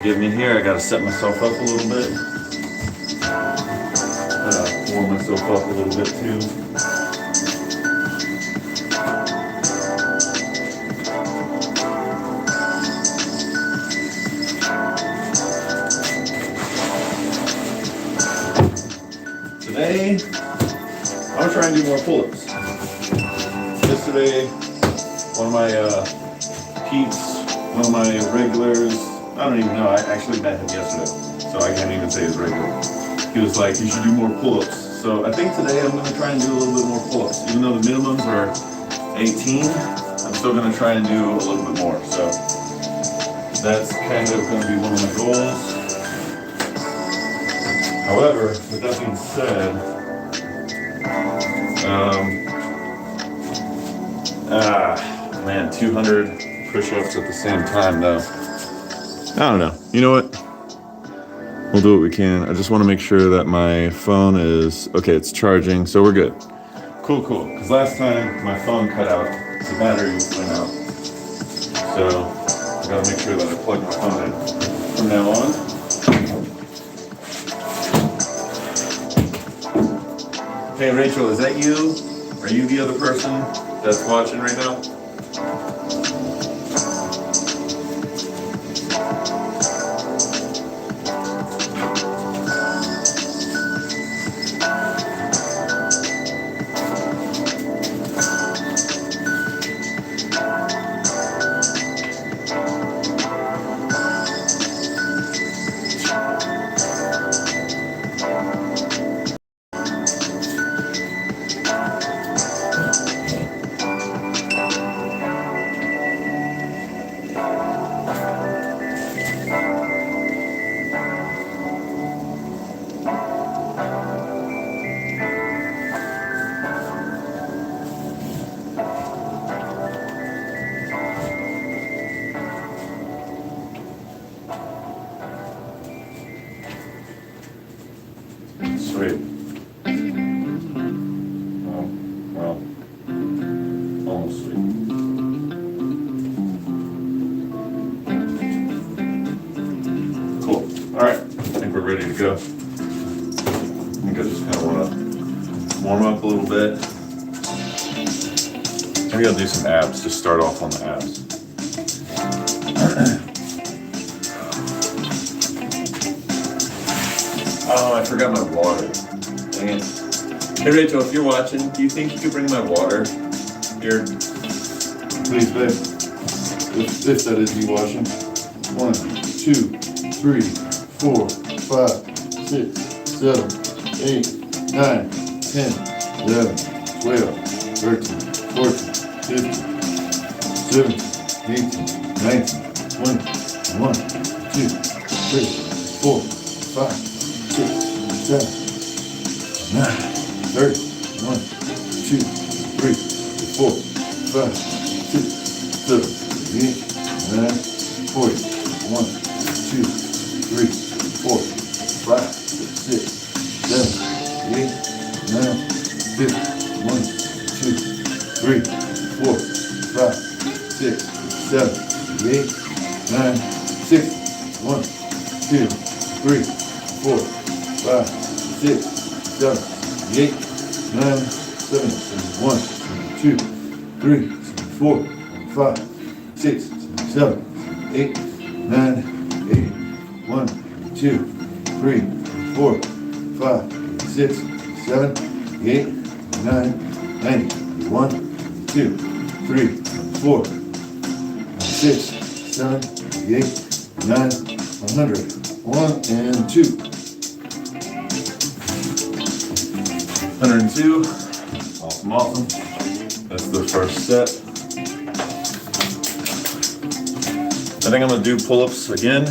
Get me here, I gotta set myself up a little bit. Warm myself up a little bit too. Today, I'm gonna try and do more pull-ups. Yesterday, one of my peeps, one of my regulars, I don't even know, I actually met him yesterday, so I can't even say he's regular. He was like, you should do more pull-ups. So I think today I'm gonna try and do a little bit more pull-ups. Even though the minimums are 18, I'm still gonna try and do a little bit more. So that's kind of gonna be one of my goals. However, with that being said, man, 200 push-ups at the same time though. I don't know. You know what? We'll do what we can. I just want to make sure that my phone is, okay, it's charging, so we're good. Cool. Because last time my phone cut out, the battery went out. So I gotta make sure that I plug my phone in from now on. Hey Rachel, is that you? Are you the other person that's watching right now? Sweet. Well, almost sweet. Cool. All right. I think we're ready to go. I think I just kind of want to warm up a little bit. Maybe I'll do some abs. Just start off on the abs. Oh, I forgot my water. Dang it. Hey Rachel, if you're watching, do you think you could bring my water here? Please, babe. If that is you watching. 1, 2, 3, 4, 5, 6, 7, 8, 9, 10, 11, 12, 13, 14, 15, 17, 18, 19, 20, 1, 2, 3, 4, 5, 6, 7, 9, 30, 1, 2, 3, 4, 5, 6, 7, 8, 9, 40, 1, 2, 3, 4, 5, 6, 7, 8, 9, 50, 1, 2, 3, 4, 5, 6, 7, 8, 9, 60, 1, 2, 3, 4, 5, 6, 7, 8, 9, 7, 1, 2, 3, 4, 5, 6, 7, 8, 9, 8, 1, 2, 3, 4, 5, 6, 7, 8, 9, 90, 1, 2, 3, 4, 6, 7, 8, 9, 100, 1 and 2. 102. Awesome. That's the first set. I think I'm gonna do pull-ups again.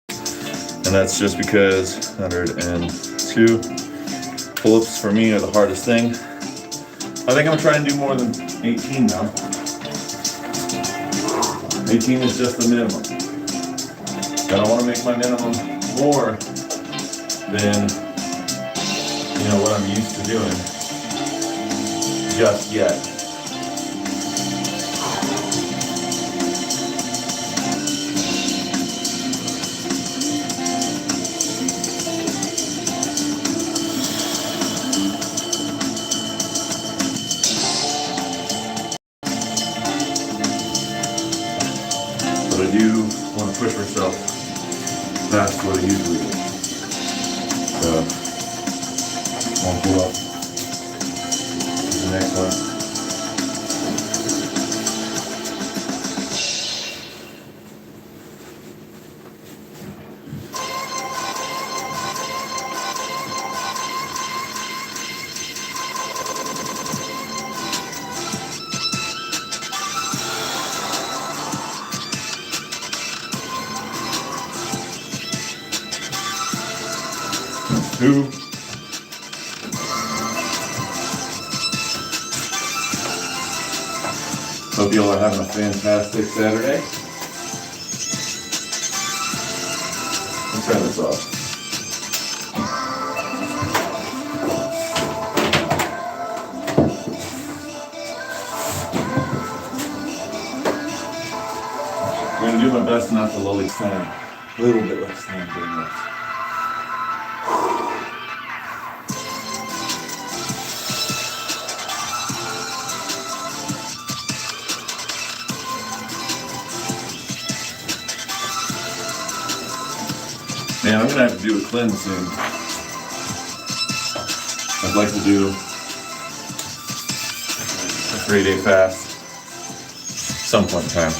And that's just because 102 pull-ups for me are the hardest thing. I think I'm gonna try and do more than 18 now. 18 is just the minimum. I don't want to make my minimum more than what I'm used to doing just yet. but I do want to push myself past what I usually do. So, one pull up. The next one. 2. Hope you all are having a fantastic Saturday. Let's turn this off. I'm going to do my best not to lolly slam. A little bit less slam doing this. Man, I'm gonna have to do a cleanse soon. I'd like to do a 3-day fast some point in time.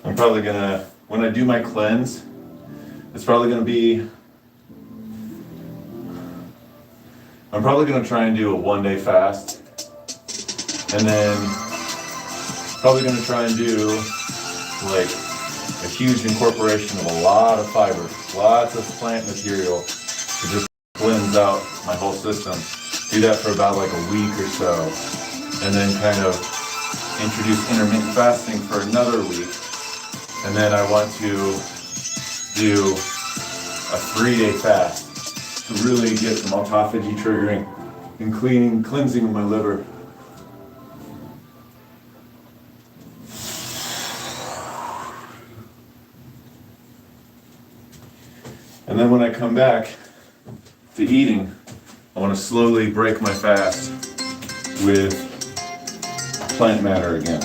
I'm probably gonna, when I do my cleanse, it's probably gonna be, I'm probably gonna try and do a 1-day fast, and then probably gonna try and do like a huge incorporation of a lot of fiber, lots of plant material to just cleanse out my whole system. Do that for about like a week or so, and then kind of introduce intermittent fasting for another week. And then I want to do a 3-day fast to really get some autophagy triggering and cleansing of my liver. And then when I come back to eating, I want to slowly break my fast with plant matter again.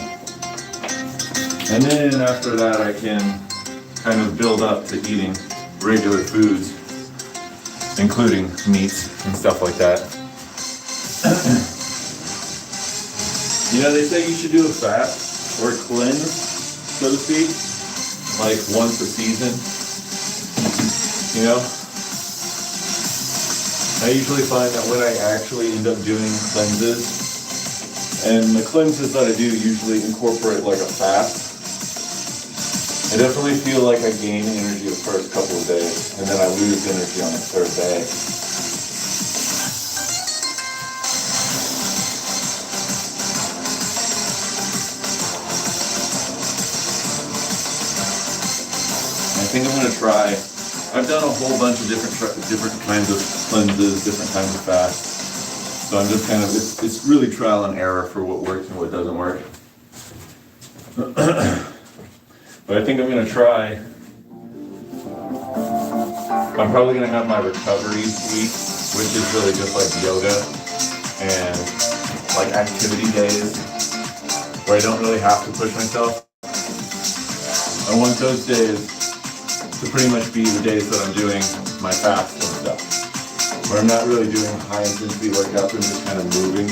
And then after that, I can kind of build up to eating regular foods, including meats and stuff like that. You know, they say you should do a fast or a cleanse, so to speak, like once a season. You know? I usually find that when I actually end up doing cleanses, and the cleanses that I do usually incorporate like a fast, I definitely feel like I gain energy the first couple of days, and then I lose energy on the 3rd day. I think I'm going to try, I've done a whole bunch of different kinds of cleanses, different kinds of fasts. So I'm just kind of, it's really trial and error for what works and what doesn't work. But I think I'm going to try, I'm probably going to have my recovery week, which is really just like yoga and like activity days where I don't really have to push myself. I want those days to pretty much be the days that I'm doing my fast and stuff, where I'm not really doing high intensity workouts, I'm just kind of moving.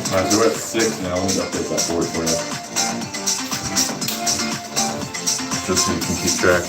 Alright, so we're at 6 now. Let me update that board for you. Just so you can keep track.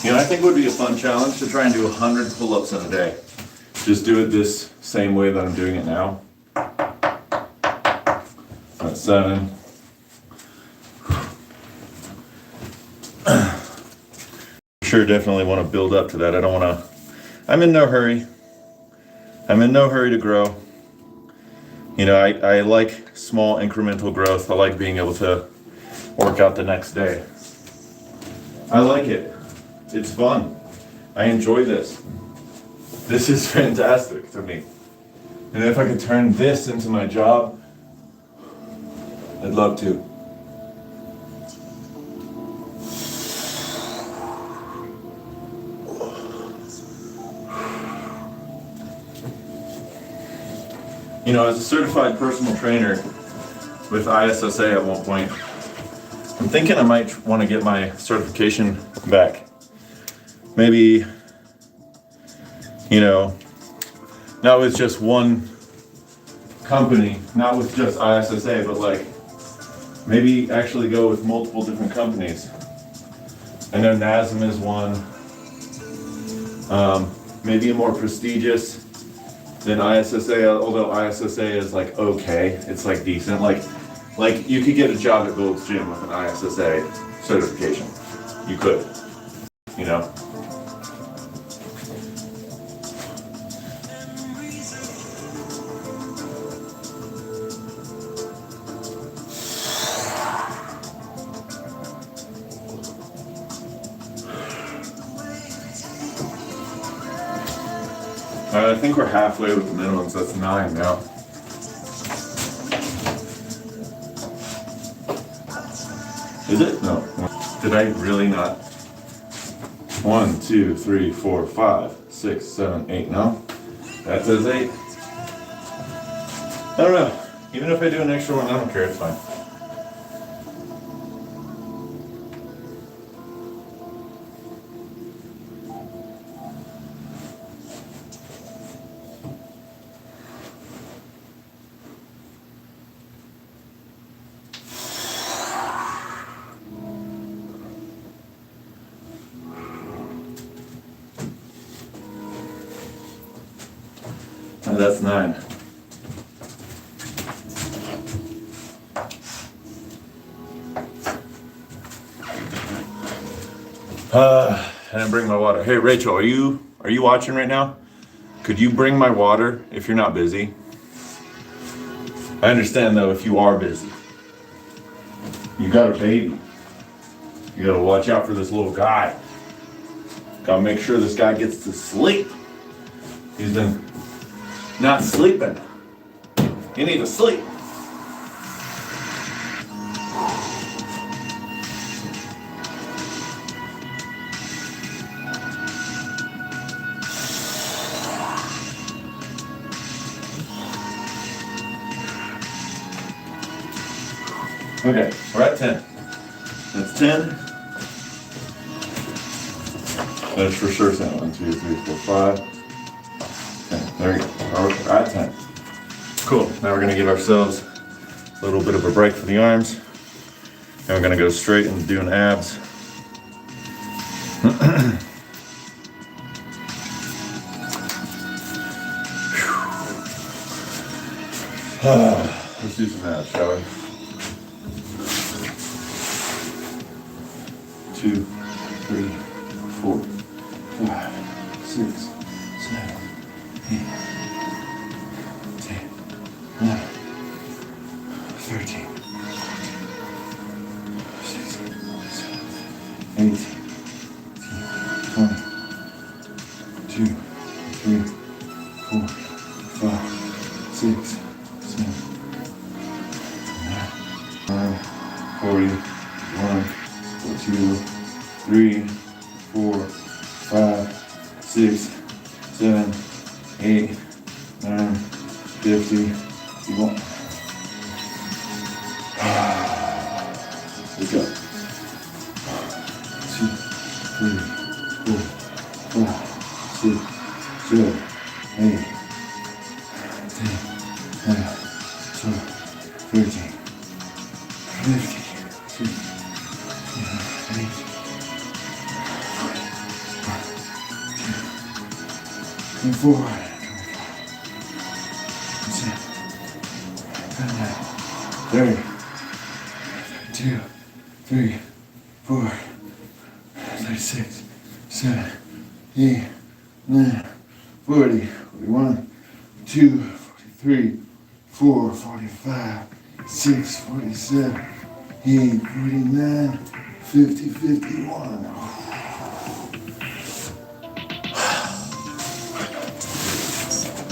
You know, I think it would be a fun challenge to try and do 100 pull-ups in a day. Just do it this same way that I'm doing it now. That's 7. Sure, definitely want to build up to that. I don't want to, I'm in no hurry. I'm in no hurry to grow. You know, I like small incremental growth. I like being able to work out the next day. I like it. It's fun. I enjoy this. This is fantastic to me. And if I could turn this into my job, I'd love to. You know, as a certified personal trainer with ISSA at one point, I'm thinking I might want to get my certification back. Maybe, you know, not with just one company, not with just ISSA, but like maybe actually go with multiple different companies. I know NASM is one, maybe a more prestigious than ISSA, although ISSA is like okay, it's like decent. Like you could get a job at Gold's Gym with an ISSA certification. You could, you know. I think we're halfway with the minimums. That's 9 now. Is it? No. Did I really not? 1, 2, 3, 4, 5, 6, 7, 8. No? That says 8. I don't know. Even if I do an extra one, I don't care. It's fine. Oh, that's 9. I didn't bring my water. Hey Rachel, are you watching right now? Could you bring my water if you're not busy? I understand though if you are busy. You got a baby. You gotta watch out for this little guy. Gotta make sure this guy gets to sleep. He's been not sleeping. You need to sleep. Okay, we're at 10. That's 10. That's for sure 10. 1, 2, 3, 4, 5. 10. There we go. We're at 10. Cool. Now we're going to give ourselves a little bit of a break for the arms. And we're going to go straight into doing abs. Let's do some abs, shall we? 2, 3, 4, 5, 6, 7, 8, 10, 11, 13, 16, 17, 18, 20, 2, 3, 4, 5, 6, 7, 9, 41, 42, 3, 4, 5, 6, 7, 8, 9, 50, 51. Let's go. 2, 3, 4, 5, 6, 7, 8, 10, 11, 12, 13, 15, 16, 17, 18, 24, 30, 2, 3, 4, 36, 7, 8, 9, 40, 41, 2, 43, 4, 45, 6, 47, 8, 49, 50, 51.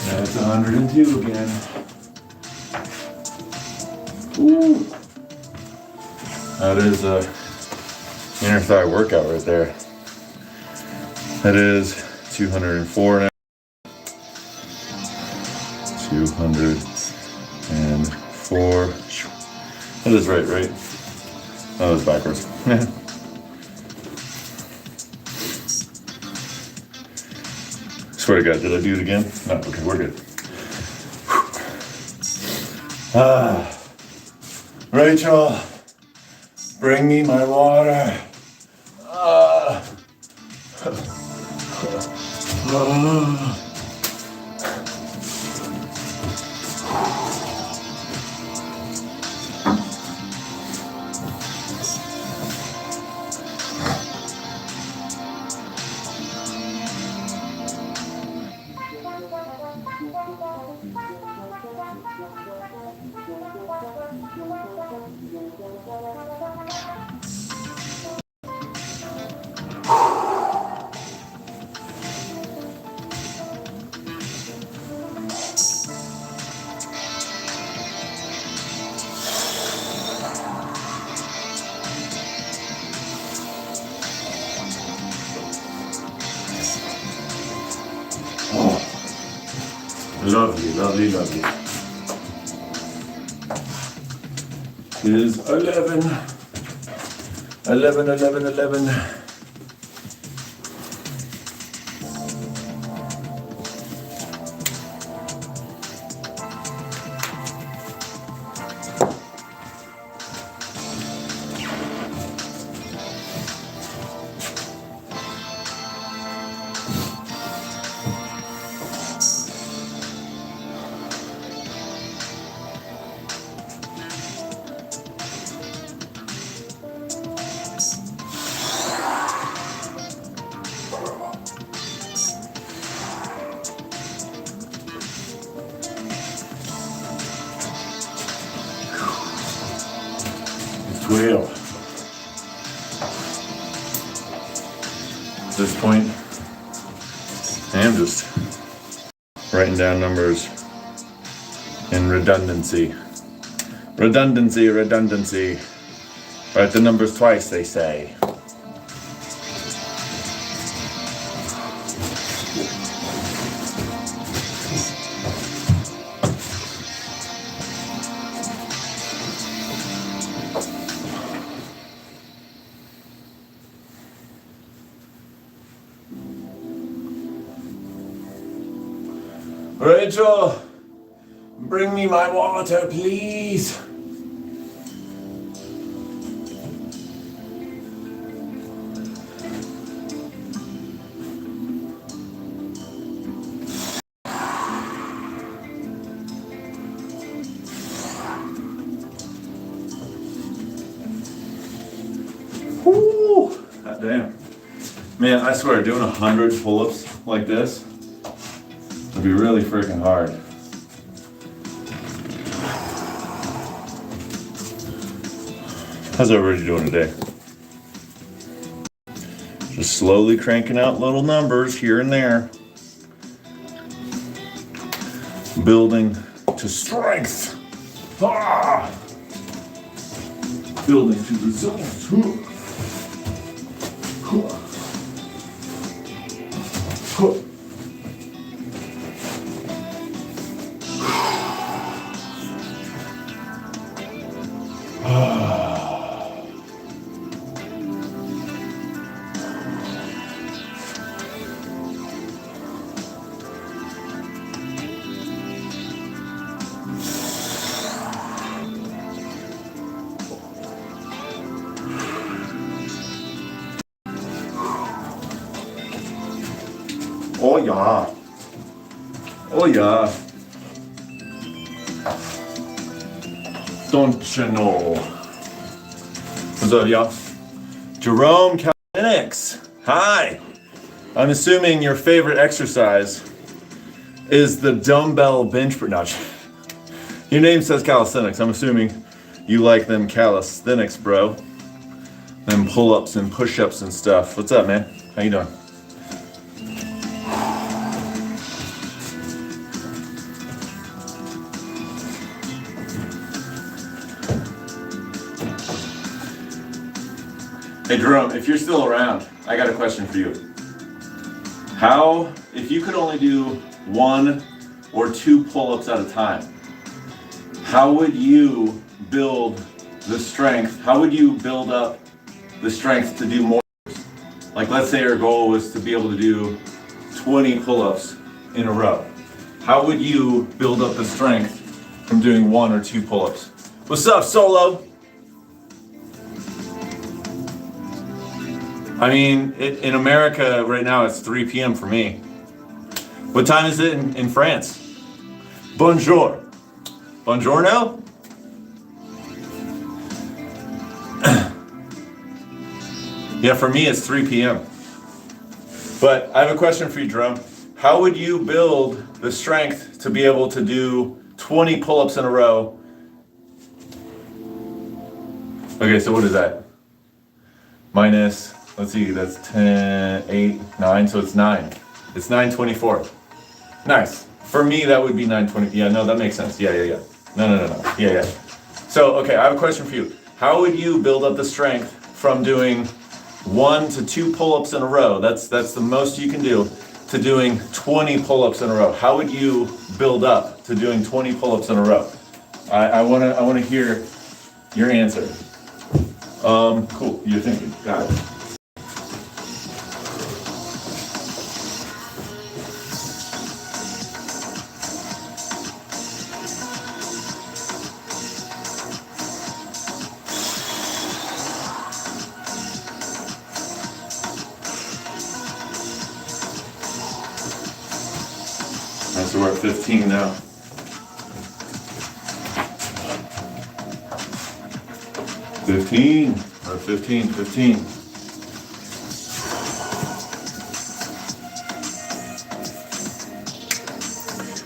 That's 102 again. Ooh. That is a inner thigh workout right there. That is 204 now. 204. That is right? Oh, that was backwards. Swear to God, did I do it again? No, okay, we're good. Rachel, bring me my water. Lovely, lovely, lovely. It is 11. 11, 11, 11. Wheel. At this point, I am just writing down numbers in redundancy. Redundancy. Write the numbers twice, they say. Rachel, bring me my water, please. Whoo! God damn. Man, I swear, doing 100 pull-ups like this would be really freaking hard. How's everybody doing today? Just slowly cranking out little numbers here and there. Building to strength. Ah! Building to results. Oh yeah. Oh yeah. Don't you know? What's up, y'all? Jerome Calisthenics. Hi. I'm assuming your favorite exercise is the dumbbell bench press. No, your name says calisthenics. I'm assuming you like them calisthenics, bro. Them pull-ups and push-ups and stuff. What's up, man? How you doing? Hey Jerome, if you're still around, I got a question for you. If you could only do 1 or 2 pull-ups at a time, how would you build the strength? How would you build up the strength to do more? Like, let's say your goal was to be able to do 20 pull-ups in a row. How would you build up the strength from doing 1 or 2 pull-ups? What's up, Solo? I mean, in America right now, it's 3 p.m. for me. What time is it in France? Bonjour. Buongiorno? Yeah, for me, it's 3 p.m. But I have a question for you, Jerome. How would you build the strength to be able to do 20 pull-ups in a row? Okay, so what is that? Minus, let's see, that's 10, 8, 9, so it's 9. It's 9:24. Nice. For me, that would be 9:20. Yeah, no, that makes sense. Yeah. No. Yeah. So, okay, I have a question for you. How would you build up the strength from doing 1 to 2 pull-ups in a row? That's the most you can do, to doing 20 pull-ups in a row. How would you build up to doing 20 pull-ups in a row? I wanna hear your answer. Cool. You're thinking. Got it. So we're at 15 now. We're at 15.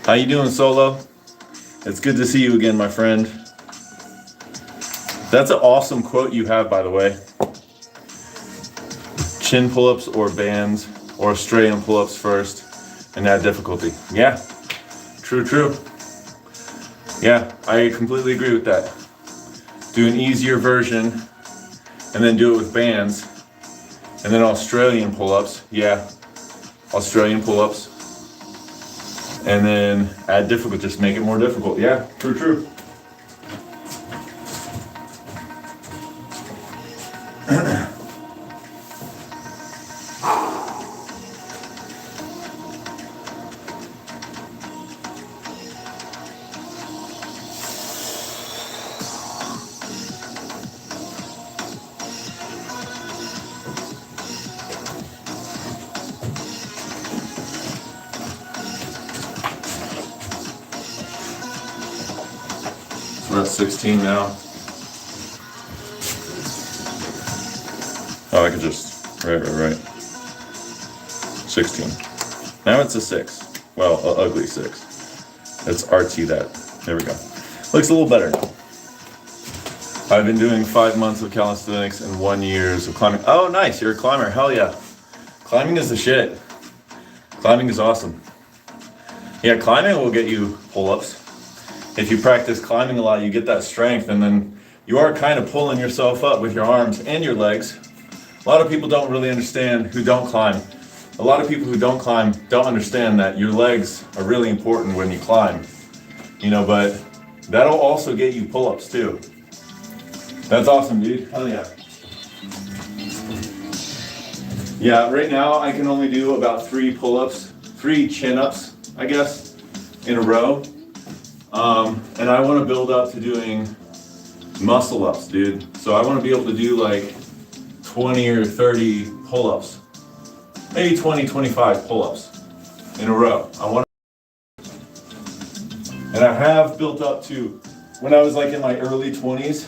How you doing, Solo? It's good to see you again, my friend. That's an awesome quote you have, by the way. Chin pull-ups or bands or Australian pull-ups first and add difficulty. Yeah, true. Yeah, I completely agree with that. Do an easier version and then do it with bands. And then Australian pull-ups. Yeah, Australian pull-ups. And then add difficult, just make it more difficult. Yeah, true. We're at 16 now. Oh, I could just, right. 16. Now it's a 6. Well, an ugly 6. Let's artsy that. There we go. Looks a little better now. I've been doing 5 months of calisthenics and 1 year of climbing. Oh, nice. You're a climber. Hell yeah. Climbing is the shit. Climbing is awesome. Yeah, climbing will get you pull-ups. If you practice climbing a lot, you get that strength, and then you are kind of pulling yourself up with your arms and your legs. A lot of people don't really understand who don't climb. A lot of people who don't climb don't understand that your legs are really important when you climb. You know, but that'll also get you pull-ups too. That's awesome, dude. Hell yeah. Yeah, right now I can only do about 3 pull-ups, 3 chin-ups, I guess, in a row. And I want to build up to doing muscle-ups, dude. So I want to be able to do like 20 or 30 pull-ups. Maybe 20, 25 pull-ups in a row. I want And I have built up to, when I was like in my early 20s,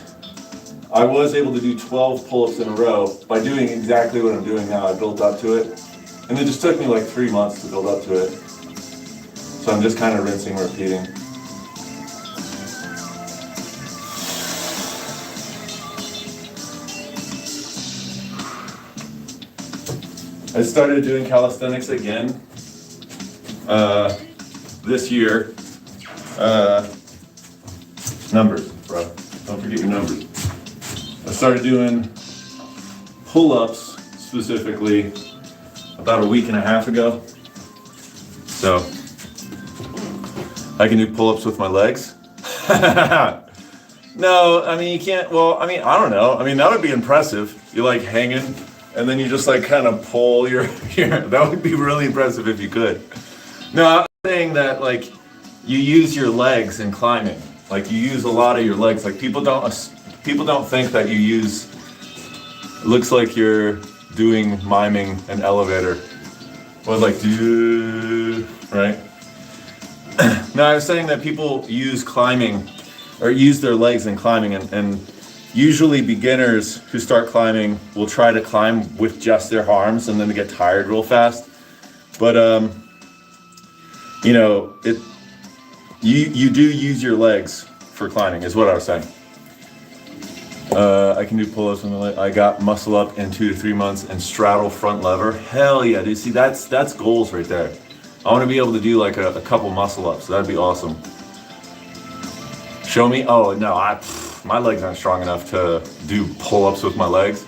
I was able to do 12 pull-ups in a row by doing exactly what I'm doing now. I built up to it. And it just took me like 3 months to build up to it. So I'm just kind of rinsing and repeating. I started doing calisthenics again this year. Numbers, bro. Don't forget your numbers. I started doing pull-ups specifically about a week and a half ago. So I can do pull-ups with my legs. No, I mean, you can't, well, I mean, I don't know. I mean, that would be impressive. You're like hanging and then you just like kind of pull your, that would be really impressive if you could. No, I'm saying that like you use your legs in climbing. Like you use a lot of your legs. Like people don't think that you use, it looks like you're miming an elevator. Well, like, right? No, I was saying that people use climbing or use their legs in climbing, and usually beginners who start climbing will try to climb with just their arms and then they get tired real fast. But you know, you do use your legs for climbing is what I was saying. I can do pull-ups with my leg. I got muscle up in 2 to 3 months and straddle front lever. Hell yeah, dude. See, that's goals right there. I want to be able to do like a couple muscle ups. That'd be awesome. Show me. Oh no, my legs aren't strong enough to do pull-ups with my legs.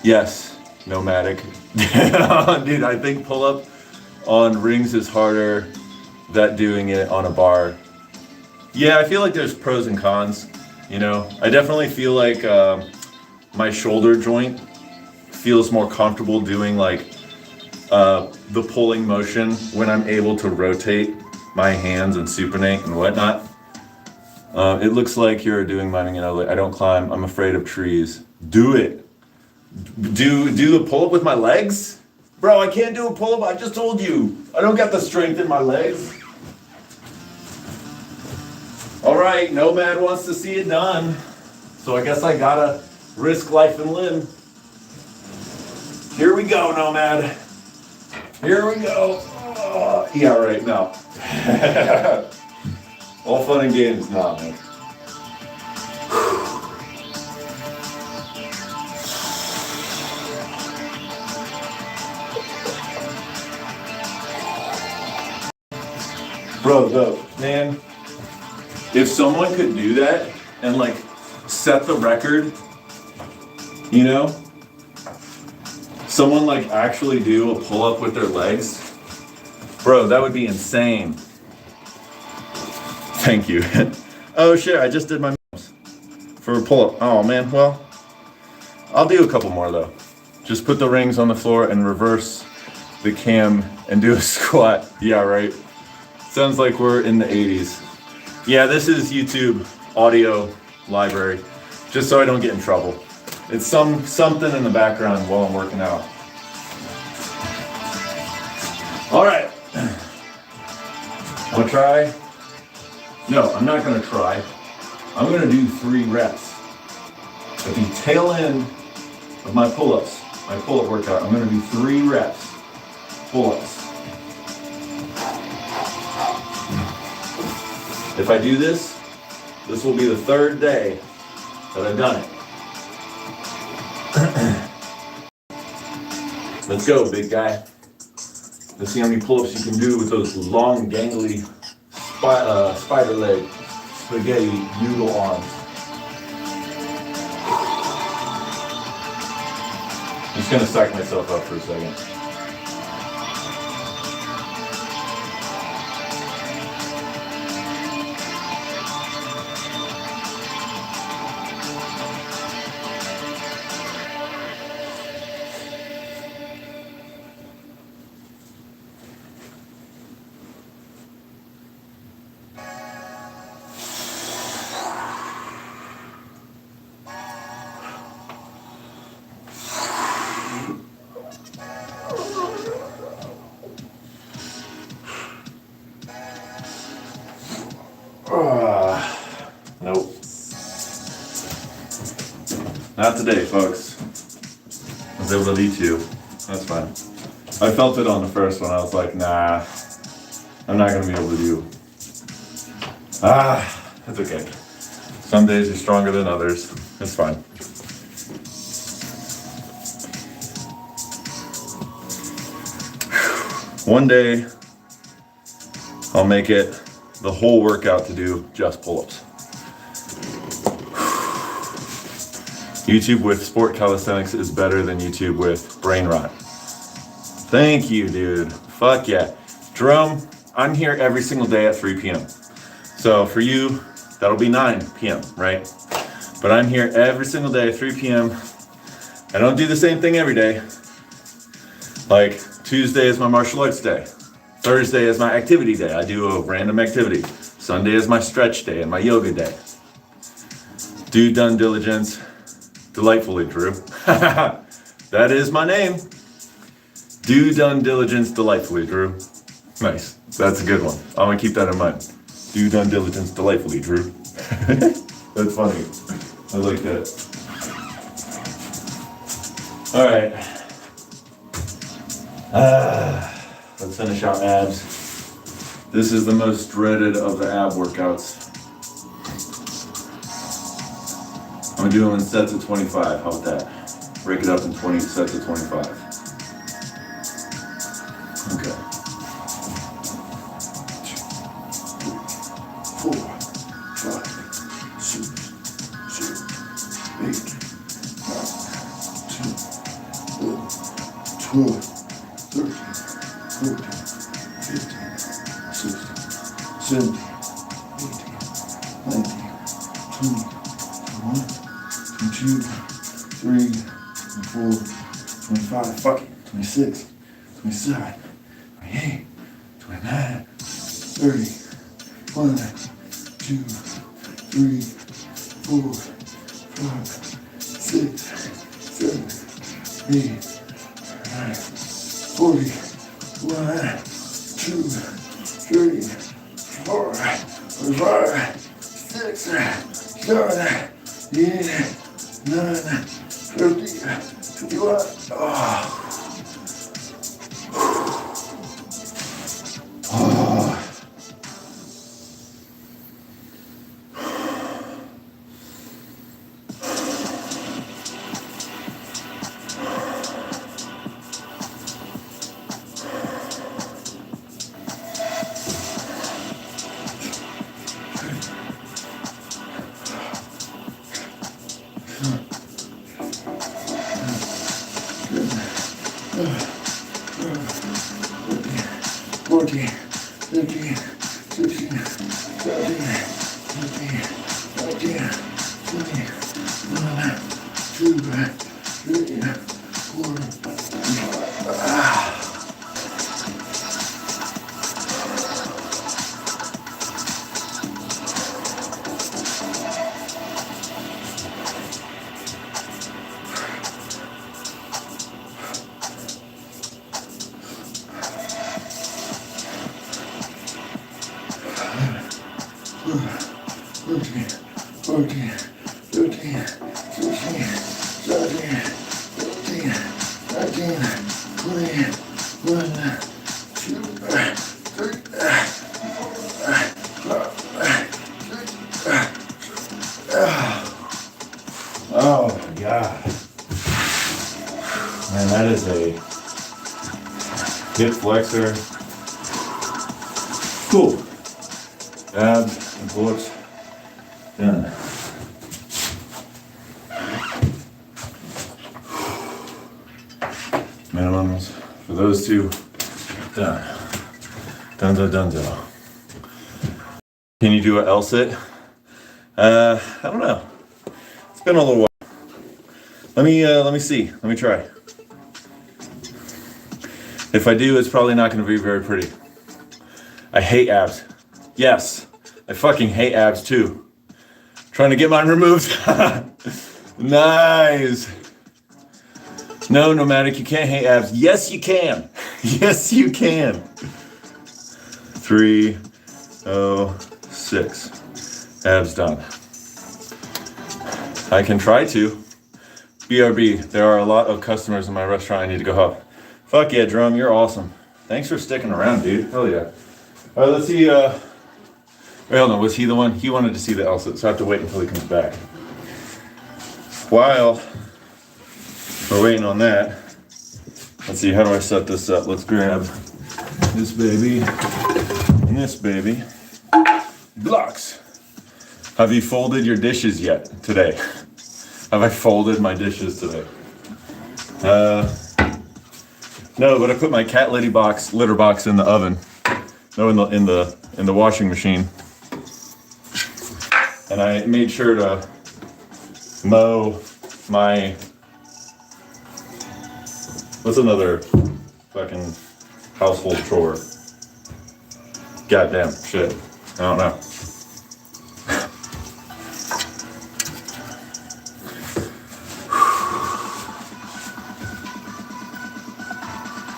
Yes, nomadic. Dude, I think pull-up on rings is harder than doing it on a bar. Yeah, I feel like there's pros and cons. You know, I definitely feel like my shoulder joint feels more comfortable doing like the pulling motion when I'm able to rotate my hands and supinate and whatnot. It looks like you're doing miming and I don't climb. I'm afraid of trees. Do it. Do the pull-up with my legs? Bro, I can't do a pull-up. I just told you. I don't got the strength in my legs. All right, Nomad wants to see it done. So I guess I gotta risk life and limb. Here we go, Nomad. Here we go. Oh, yeah, right, no. All fun and games, nah, man. Bro, man, if someone could do that and like set the record, you know, someone like actually do a pull-up with their legs, bro, that would be insane. Thank you. Oh shit, I just did my moves for a pull-up. Oh man, well, I'll do a couple more though. Just put the rings on the floor and reverse the cam and do a squat. Yeah, right. Sounds like we're in the 80s. Yeah, this is YouTube audio library, just so I don't get in trouble. It's something in the background while I'm working out. All right. I'm gonna try. No, I'm not gonna try. I'm gonna do 3 reps. At the tail end of my pull-ups, my pull-up workout, I'm gonna do 3 reps, pull-ups. If I do this, this will be the 3rd day that I've done it. Let's go, big guy. Let's see how many pull-ups you can do with those long, gangly spider leg, spaghetti noodle arms. I'm just gonna psych myself up for a second. Not today, folks. I was able to do 2. That's fine. I felt it on the first one. I was like, nah, I'm not gonna be able to do. That's okay. Some days you're stronger than others. It's fine. One day, I'll make it the whole workout to do just pull-ups. YouTube with sport calisthenics is better than YouTube with brain rot. Thank you, dude. Fuck yeah. Jerome, I'm here every single day at 3 p.m. So for you, that'll be 9 p.m., right? But I'm here every single day at 3 p.m. I don't do the same thing every day. Like Tuesday is my martial arts day. Thursday is my activity day. I do a random activity. Sunday is my stretch day and my yoga day. Do done diligence. Delightfully, Drew. That is my name. Do done diligence delightfully, Drew. Nice. That's a good one. I'm gonna keep that in mind. Do done diligence delightfully, Drew. That's funny. I like that. All right. Let's finish our abs. This is the most dreaded of the ab workouts. I'm gonna do them in sets of 25. How about that? Break it up in 20 sets of 25. Okay. 2, 3, 4, 5, 6, 7, 8, 9, 10, 11, 12, 13, 14, 15, 16, 17, 18, 19, 20, 21, 22, 23, 24, 25, fuck it, 26, 27, 28, 29, 30, 1, 2, 3, 4, 5, 6, 7, 8, 9, 40, 1, 2, 3, 4, 5, 6, 7, 8, 9, 50, 51. Oh. Oh. Fourteen, 15, 16, 17, 18, 19, 20, 21, 2, 3, 4, 5. Fourteen, 15, 16, 17, 18, 19, 20, 1, 2, 3, 4, 5, 6. Oh my God. Man, that is a hip flexor. Cool. Abs and pull-ups done. Minimums for those two done. Done. Can you do an L sit? I don't know. It's been a little while. Let me see. Let me try. If I do, it's probably not going to be very pretty. I hate abs. Yes, I fucking hate abs too. Trying to get mine removed. Nice. No, Nomadic, you can't hate abs. Yes, you can. Yes, you can. 3, 6. Abs done. I can try to. BRB, there are a lot of customers in my restaurant I need to go help. Fuck yeah, Drum, you're awesome. Thanks for sticking around, dude. Hell yeah. All right, let's see. Wait, hold on. Was he the one? He wanted to see the LSAT, so I have to wait until he comes back. While we're waiting on that, let's see, how do I set this up? Let's grab this baby and this baby. Blocks. Have you folded your dishes yet today? Have I folded my dishes today? No, but I put my cat litter box in the oven. No, in the washing machine. And I made sure to mow my, what's another fucking household chore? Goddamn shit. I don't know.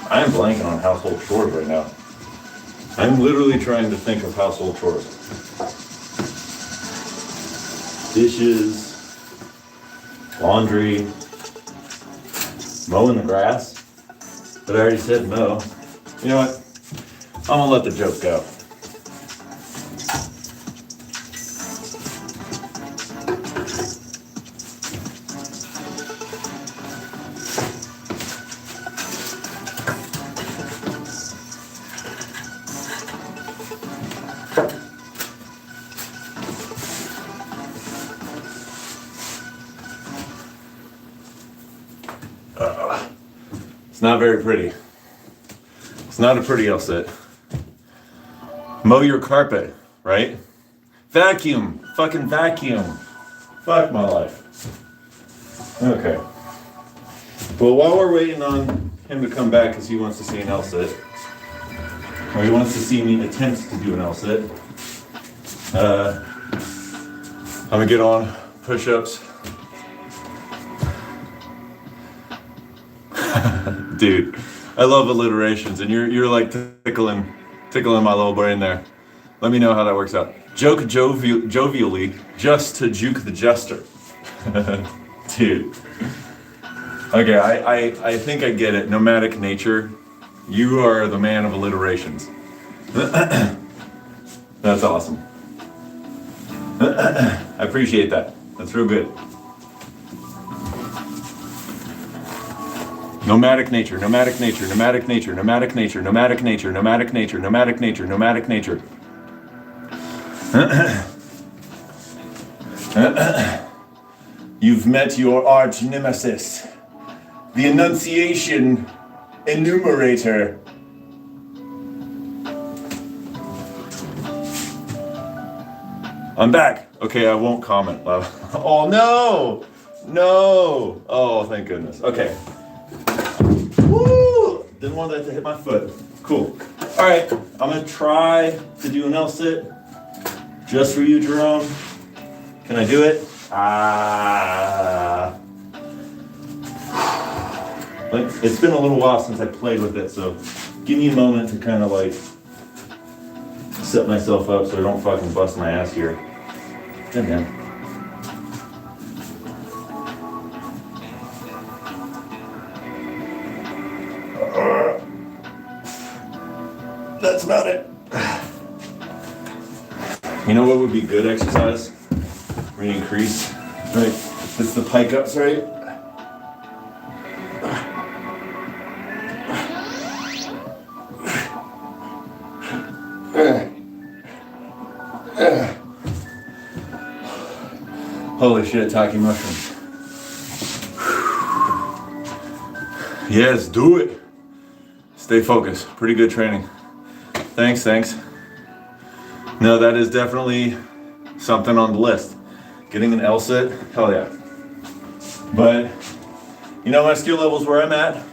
I am blanking on household chores right now. I'm literally trying to think of household chores. Dishes, laundry, mowing the grass. But I already said mow. You know what? I'm gonna let the joke go. It's not very pretty. It's not a pretty LSAT. Mow your carpet, right? Vacuum, fucking vacuum. Fuck my life. Okay. Well, while we're waiting on him to come back because he wants to see an LSAT, or he wants to see me attempt to do an LSAT, I'm gonna get on push-ups. Dude, I love alliterations, and you're like tickling my little brain there. Let me know how that works out. Joke jovially, just to juke the jester. Dude. Okay, I think I get it. Nomadic nature. You are the man of alliterations. That's awesome. I appreciate that. That's real good. Nomadic nature, nomadic nature, nomadic nature, nomadic nature, nomadic nature, nomadic nature, nomadic nature, nomadic nature. You've met your arch nemesis, the Enunciation Enumerator. I'm back. Okay, I won't comment. Oh no! No! Oh, thank goodness. Okay. Woo! Didn't want that to hit my foot. Cool. All right, I'm gonna try to do an LSAT just for you, Jerome. Can I do it? It's been a little while since I played with it, so give me a moment to kind of like set myself up so I don't fucking bust my ass here. And then. That's about it. You know what would be good exercise? We're gonna increase, right? It's the pike ups, right? Holy shit, Taki mushrooms. Yes, do it. Stay focused. Pretty good training. Thanks. No, that is definitely something on the list. Getting an LSAT, hell yeah. But, you know, my skill level's where I'm at.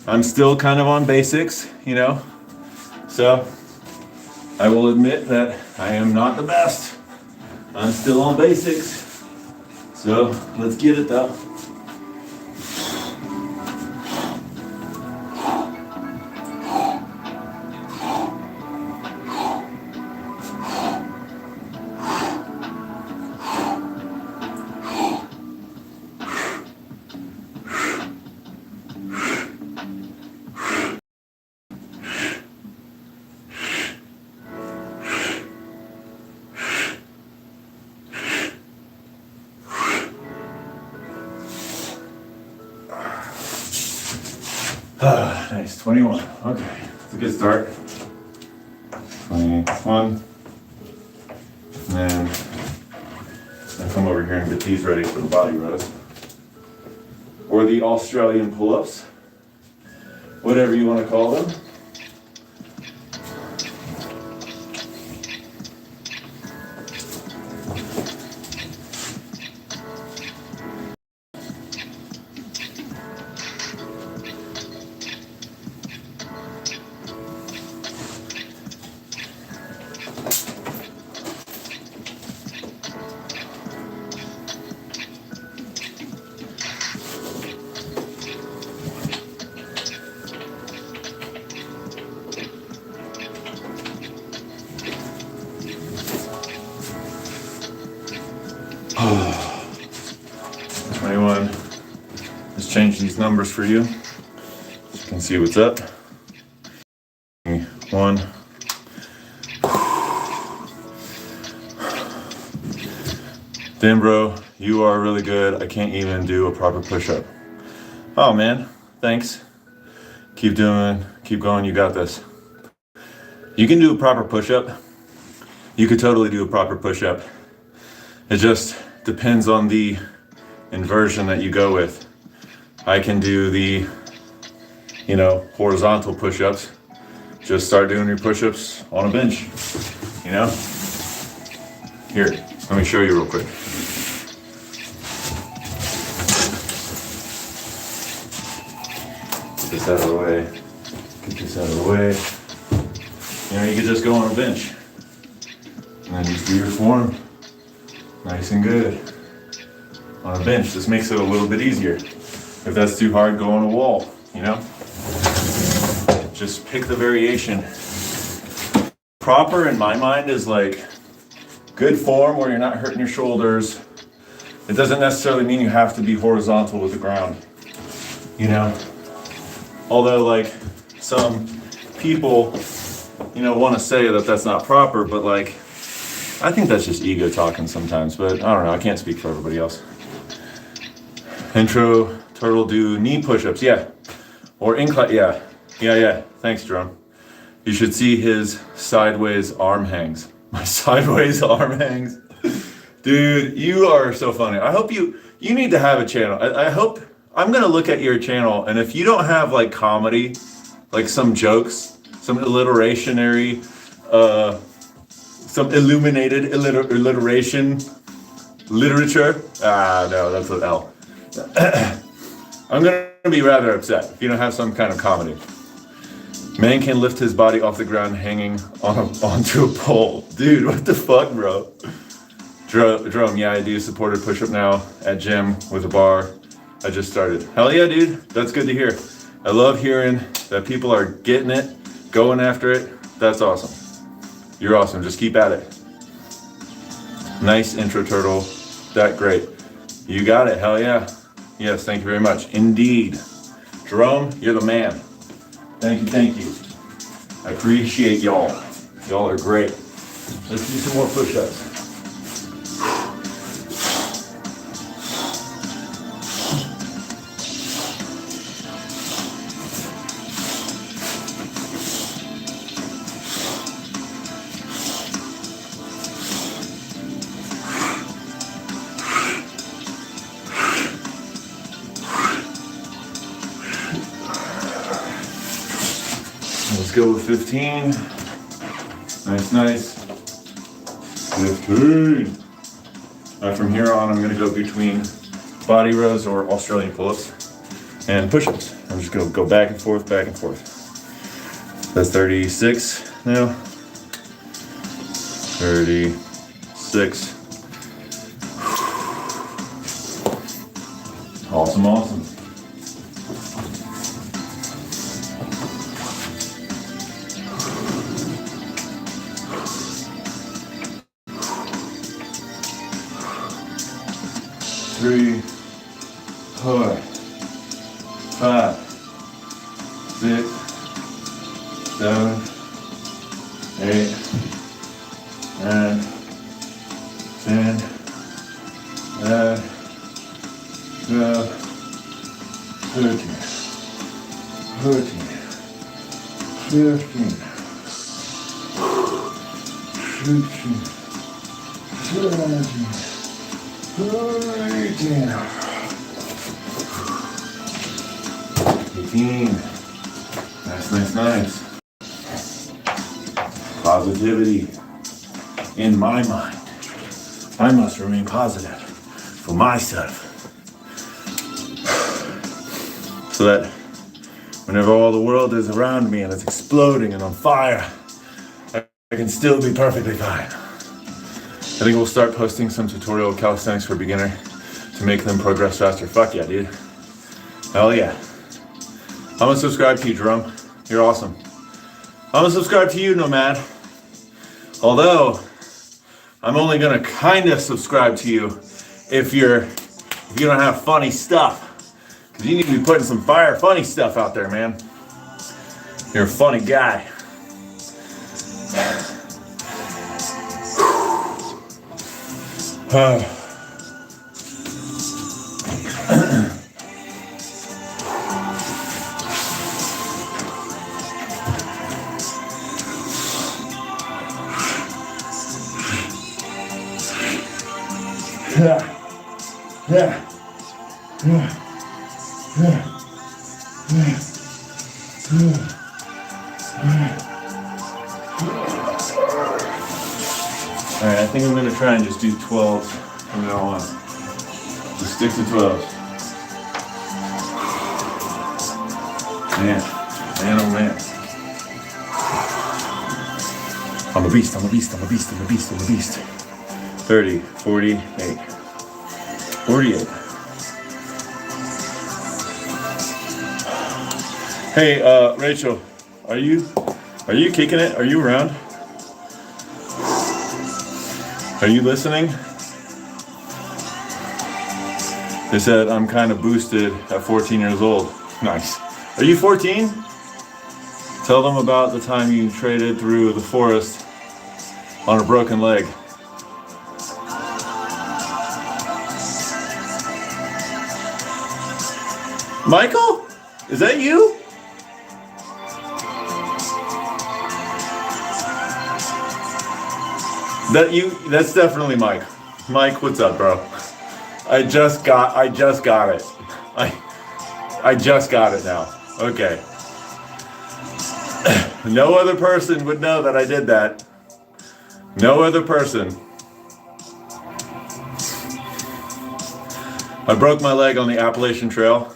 I'm still kind of on basics, you know. So, I will admit that I am not the best. I'm still on basics. So, let's get it though. Nice, 21. Okay, it's a good start. 21. And then I come over here and get these ready for the body rows. Or the Australian pull-ups. Whatever you want to call them. Oh, 21. Just change these numbers for you. So you can see what's up. 1. Damn, bro, you are really good. I can't even do a proper push-up. Oh man, thanks. Keep going, you got this. You can do a proper push-up. You could totally do a proper push-up. It just depends on the inversion that you go with. I can do the, horizontal push-ups. Just start doing your push-ups on a bench, Here, let me show you real quick. Get this out of the way. Get this out of the way. You can just go on a bench. And then just do your form. Nice and good. On a bench, this makes it a little bit easier. If that's too hard, go on a wall, Just pick the variation. Proper, in my mind, is like good form where you're not hurting your shoulders. It doesn't necessarily mean you have to be horizontal with the ground, Although, like, some people, want to say that that's not proper, but like, I think that's just ego talking sometimes, but I don't know. I can't speak for everybody else. Intro, turtle do knee push-ups, yeah. Or incline, yeah. Thanks, Jerome. You should see his sideways arm hangs. My sideways arm hangs. Dude, you are so funny. I hope you need to have a channel. I hope, I'm going to look at your channel, and if you don't have like comedy, like some jokes, some alliterationary, some illuminated alliteration, literature. No, that's an L. I'm gonna be rather upset if you don't have some kind of comedy. Man can lift his body off the ground hanging onto a pole. Dude, what the fuck, bro? Jerome, yeah, I do supported push-up now at gym with a bar. I just started. Hell yeah, dude. That's good to hear. I love hearing that people are getting it, going after it. That's awesome. You're awesome. Just keep at it. Nice intro, turtle. That great. You got it. Hell yeah. Yes, thank you very much. Indeed. Jerome, you're the man. Thank you. I appreciate y'all. Y'all are great. Let's do some more push-ups. Let's go with 15. Nice. 15. From here on, I'm gonna go between body rows or Australian pull-ups and push-ups. I'm just gonna go back and forth. That's 36 now. 36. Awesome. 3, 4, 5, 6, 7, 8, 9, 10, 11, 12, 13. 13, 15, 16, 17, 18, 18. Nice. Positivity in my mind. I must remain positive for myself. So that whenever all the world is around me and it's exploding and on fire, I can still be perfectly fine. I think we'll start posting some tutorial calisthenics for beginner to make them progress faster. Fuck yeah, dude. Hell yeah. I'm gonna subscribe to you, Jerome. You're awesome. I'm gonna subscribe to you, Nomad. Although, I'm only gonna kinda subscribe to you if you don't have funny stuff. Because you need to be putting some fire funny stuff out there, man. You're a funny guy. Alright, I think I'm going to try and just do 12s from now on. Just stick to 12s. Man, oh man. I'm a beast. 30, 48. 48. Hey, Rachel, are you kicking it? Are you around? Are you listening? They said I'm kind of boosted at 14 years old. Nice. Are you 14? Tell them about the time you traded through the forest on a broken leg. Michael? Is that you? That's definitely Mike. Mike, what's up, bro? I just got it. I just got it now. Okay. No other person would know that I did that. No other person. I broke my leg on the Appalachian Trail,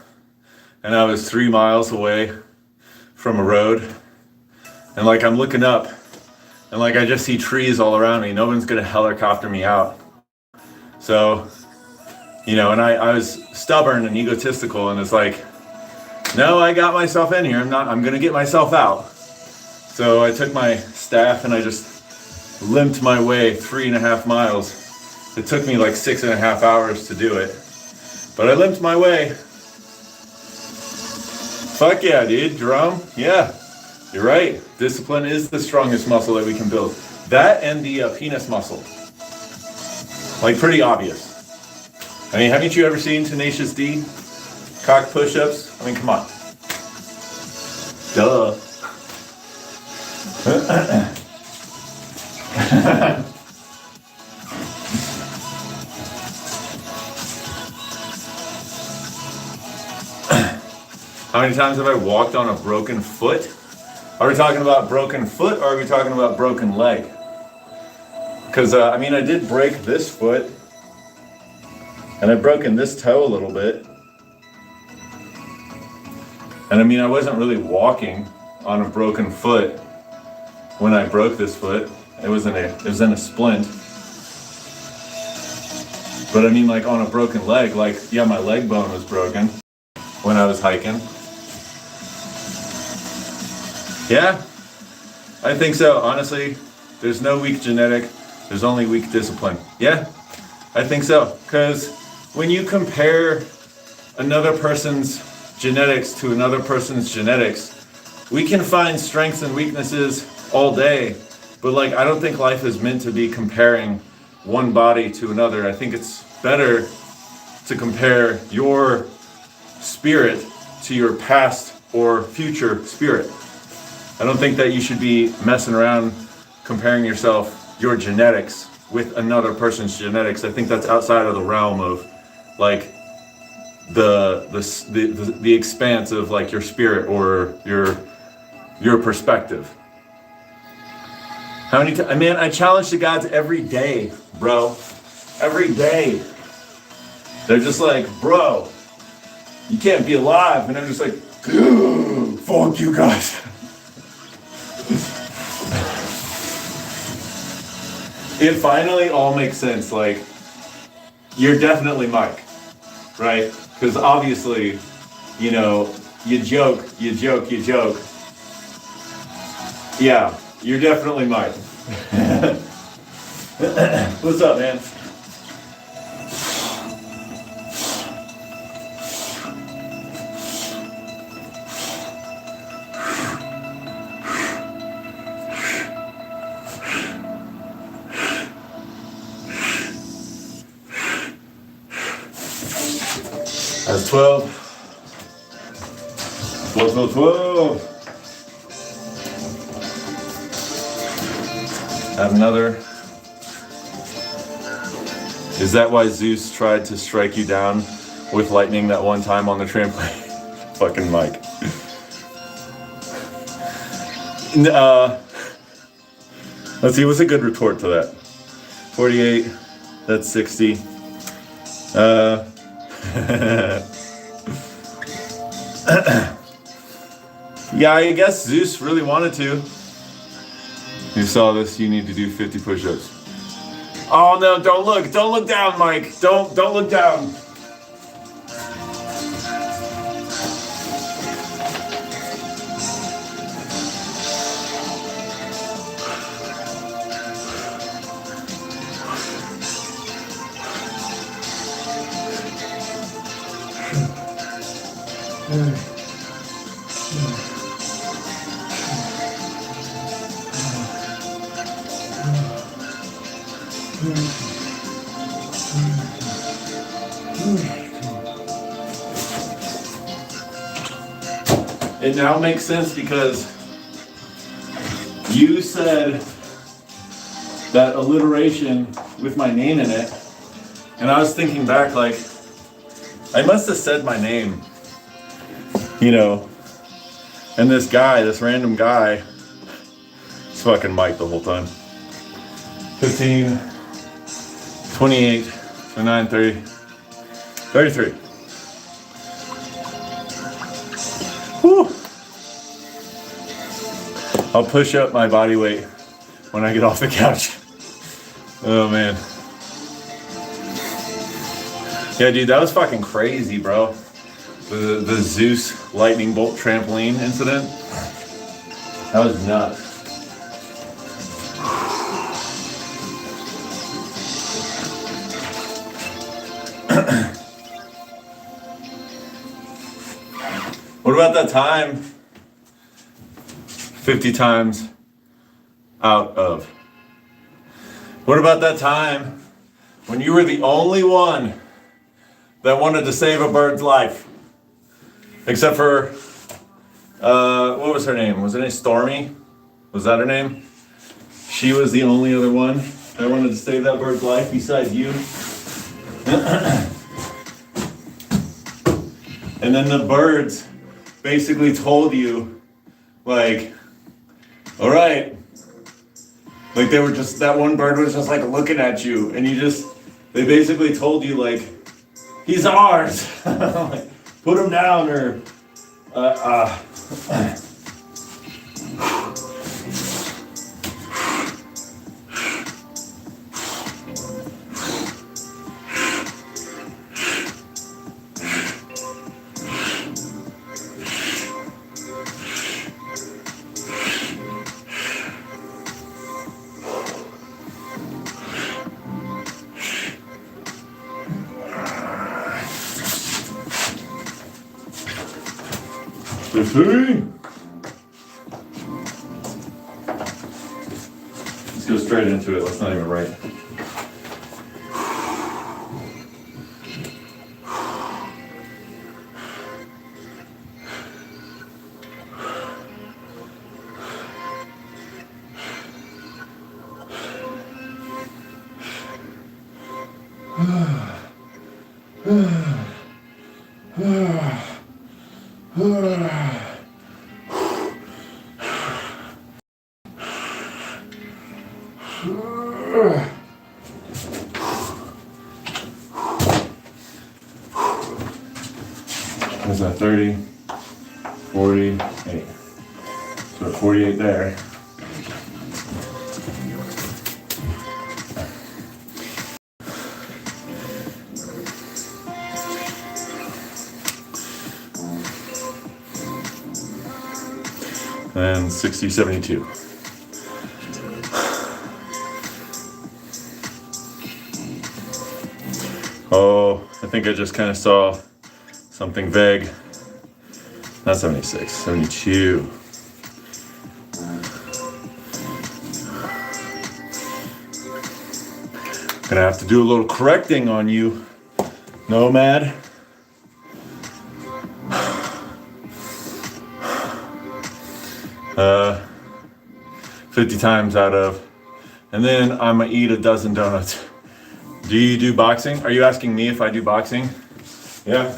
and I was 3 miles away from a road, and like I'm looking up, and like I just see trees all around me. No one's gonna helicopter me out. So, you know, and I was stubborn and egotistical, and it's like, no, I got myself in here. I'm gonna get myself out. So I took my staff and I just limped my way 3.5 miles. It took me like 6.5 hours to do it, but I limped my way. Fuck yeah, dude, Jerome. Yeah, you're right. Discipline is the strongest muscle that we can build. That and the penis muscle. Like pretty obvious. I mean, haven't you ever seen Tenacious D? Cock push-ups? I mean, come on. Duh. How many times have I walked on a broken foot? Are we talking about broken foot or are we talking about broken leg? Because, I mean, I did break this foot and I've broken this toe a little bit. And I mean, I wasn't really walking on a broken foot when I broke this foot. It was in a splint. But I mean, like on a broken leg, like, yeah, my leg bone was broken when I was hiking. Yeah, I think so. Honestly, there's no weak genetic. There's only weak discipline. Yeah, I think so. Because when you compare another person's genetics to another person's genetics, we can find strengths and weaknesses all day. But like, I don't think life is meant to be comparing one body to another. I think it's better to compare your spirit to your past or future spirit. I don't think that you should be messing around comparing yourself, your genetics, with another person's genetics. I think that's outside of the realm of like the expanse of like your spirit or your perspective. How many times, man, I challenge the gods every day, bro. Every day. They're just like, bro, you can't be alive. And I'm just like, fuck you guys. It finally all makes sense. Like, you're definitely Mike, right? Because obviously, you know, you joke. Yeah, you're definitely Mike. What's up, man? That's 12. 12. Have another. Is that why Zeus tried to strike you down with lightning that one time on the trampoline? Fucking Mike. Let's see, what's a good retort to that? 48, that's 60. Yeah, I guess Zeus really wanted to. You saw this, you need to do 50 push-ups. Oh no, don't look down, Mike. Don't look down. It now makes sense because you said that alliteration with my name in it, and I was thinking back, like, I must have said my name, you know, and this random guy, it's fucking Mike the whole time. 15, 28, 29, 30, 33. Whew. I'll push up my body weight when I get off the couch. Oh man. Yeah, dude, that was fucking crazy, bro. The Zeus lightning bolt trampoline incident. That was nuts. What about that time? 50 times out of. What about that time when you were the only one that wanted to save a bird's life? Except for, what was her name? Was her name Stormy? Was that her name? She was the only other one that wanted to save that bird's life besides you. And then the birds basically told you, like, all right. Like they were just, that one bird was just like looking at you and they basically told you like, he's ours. Like, put him down or, let's go straight into it. Let's not even write. There's that 30, 48. So 48 there. And 60, 72. Oh, I think I just kind of saw something vague. Not 76, 72. Gonna have to do a little correcting on you, Nomad. 50 times out of, and then I'm gonna eat a dozen donuts. Do you do boxing? Are you asking me if I do boxing? Yeah.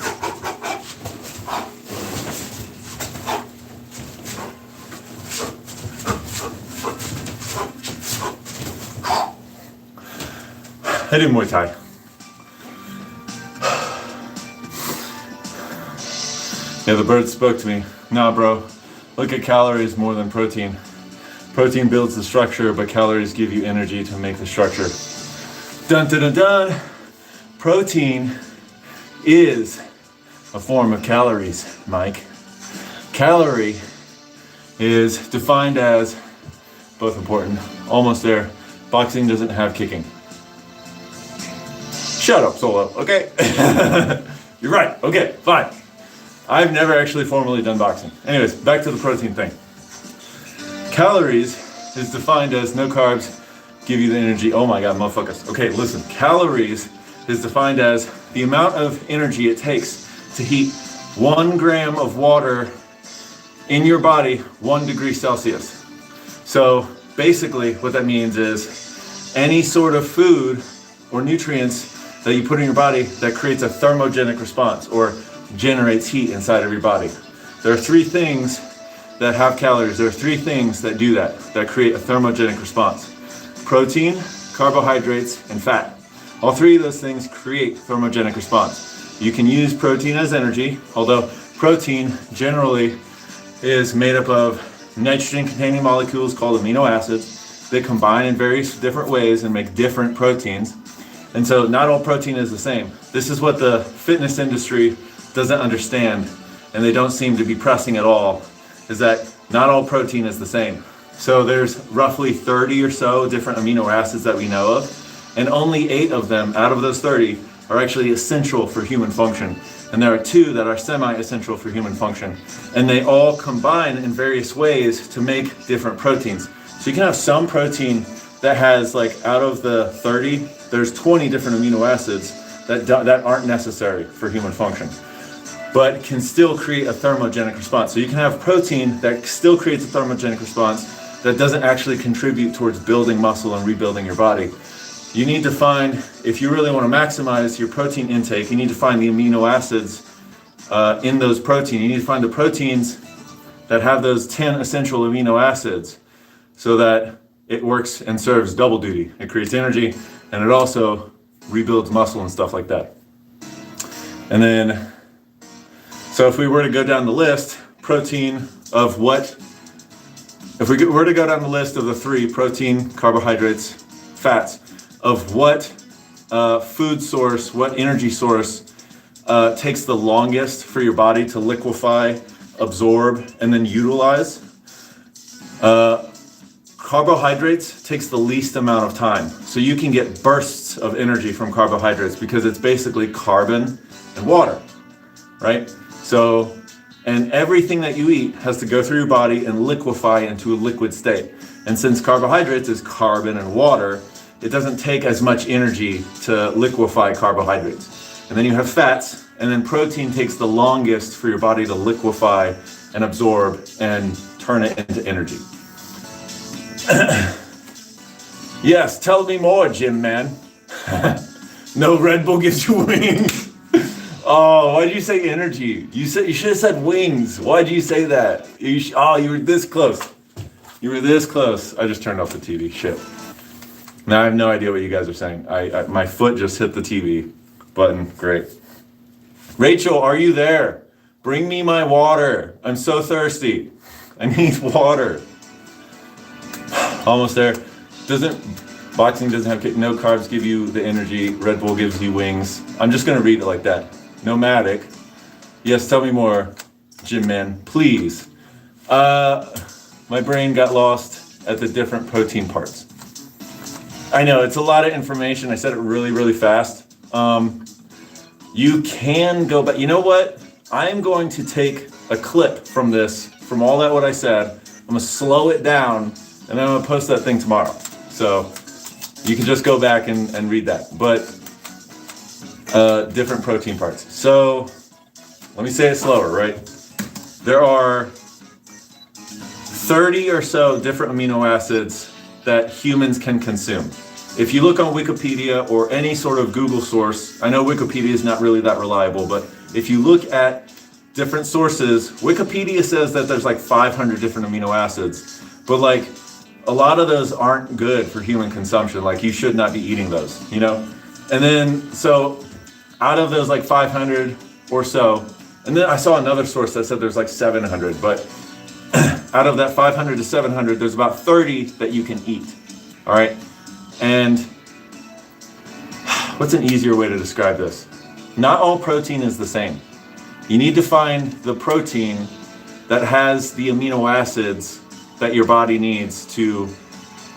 I do Muay Thai. Yeah, the bird spoke to me. Nah, bro. Look at calories more than protein. Protein builds the structure, but calories give you energy to make the structure. Dun dun dun dun. Protein is a form of calories, Mike. Calorie is defined as, both important, almost there. Boxing doesn't have kicking. Shut up, Solo, okay? You're right, okay, fine. I've never actually formally done boxing. Anyways, back to the protein thing. Calories is defined as no carbs give you the energy. Oh my God, motherfuckers. Okay, listen, calories is defined as the amount of energy it takes to heat 1 gram of water in your body 1 degree Celsius. So basically what that means is any sort of food or nutrients that you put in your body that creates a thermogenic response or generates heat inside of your body. There are 3 things that have calories. There are 3 things that do that create a thermogenic response. Protein, carbohydrates, and fat. All 3 of those things create thermogenic response. You can use protein as energy, although protein generally is made up of nitrogen-containing molecules called amino acids that combine in various different ways and make different proteins. And so not all protein is the same. This is what the fitness industry doesn't understand, and they don't seem to be pressing at all, is that not all protein is the same. So there's roughly 30 or so different amino acids that we know of, and only 8 of them out of those 30 are actually essential for human function. And there are 2 that are semi-essential for human function. And they all combine in various ways to make different proteins. So you can have some protein that has, like, out of the 30, there's 20 different amino acids that aren't necessary for human function, but can still create a thermogenic response. So you can have protein that still creates a thermogenic response that doesn't actually contribute towards building muscle and rebuilding your body. You need to find, if you really want to maximize your protein intake, you need to find the amino acids in those proteins. You need to find the proteins that have those 10 essential amino acids so that it works and serves double duty. It creates energy and it also rebuilds muscle and stuff like that. And then, so if we were to go down the list, protein of what, if we were to go down the list of the 3, protein, carbohydrates, fats, of what food source, what energy source takes the longest for your body to liquefy, absorb, and then utilize, carbohydrates takes the least amount of time. So you can get bursts of energy from carbohydrates because it's basically carbon and water, right? So, and everything that you eat has to go through your body and liquefy into a liquid state. And since carbohydrates is carbon and water, it doesn't take as much energy to liquefy carbohydrates. And then you have fats, and then protein takes the longest for your body to liquefy and absorb and turn it into energy. Yes, tell me more, Jim man. No Red Bull gives you wings. Oh, why did you say energy? You should have said wings. Why did you say that? You were this close. You were this close. I just turned off the TV. Shit. Now I have no idea what you guys are saying. My foot just hit the TV button. Great. Rachel, are you there? Bring me my water. I'm so thirsty. I need water. Almost there. Boxing doesn't have, no carbs give you the energy. Red Bull gives you wings. I'm just gonna read it like that. Nomadic. Yes, tell me more, Gym Man, please. My brain got lost at the different protein parts. I know, it's a lot of information. I said it really, really fast. You can go back. You know what? I'm going to take a clip from this, from all that what I said. I'm gonna slow it down, and then I'm gonna post that thing tomorrow. So you can just go back and read that. But different protein parts. So let me say it slower, right? There are 30 or so different amino acids that humans can consume. If you look on Wikipedia or any sort of Google source, I know Wikipedia is not really that reliable, but if you look at different sources, Wikipedia says that there's like 500 different amino acids, but like a lot of those aren't good for human consumption. Like you should not be eating those, you know? And then, so out of those like 500 or so, and then I saw another source that said there's like 700, but out of that 500 to 700, there's about 30 that you can eat, all right? And what's an easier way to describe this? Not all protein is the same. You need to find the protein that has the amino acids that your body needs to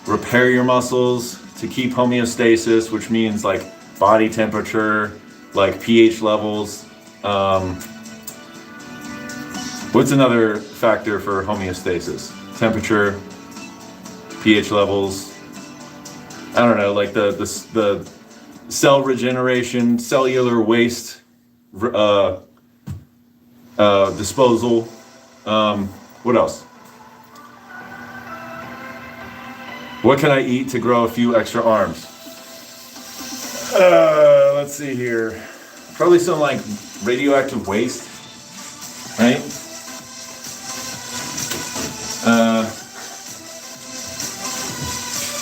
repair your muscles, to keep homeostasis, which means like body temperature, like pH levels. What's another factor for homeostasis? Temperature, pH levels. I don't know, like the cell regeneration, cellular waste disposal. What else? What can I eat to grow a few extra arms? Let's see here. Probably some like radioactive waste, right?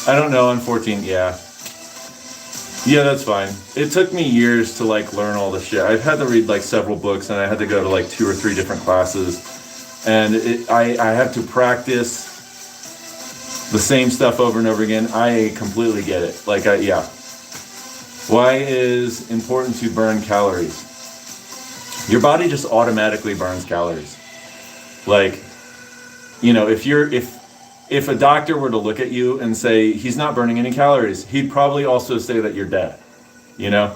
I don't know on 14, yeah. Yeah, that's fine. It took me years to like learn all this shit. I've had to read like several books and I had to go to like 2 or 3 different classes. And I have to practice the same stuff over and over again. I completely get it. Like, yeah. Why is important to burn calories? Your body just automatically burns calories. Like, you know, if a doctor were to look at you and say he's not burning any calories, he'd probably also say that you're dead, you know?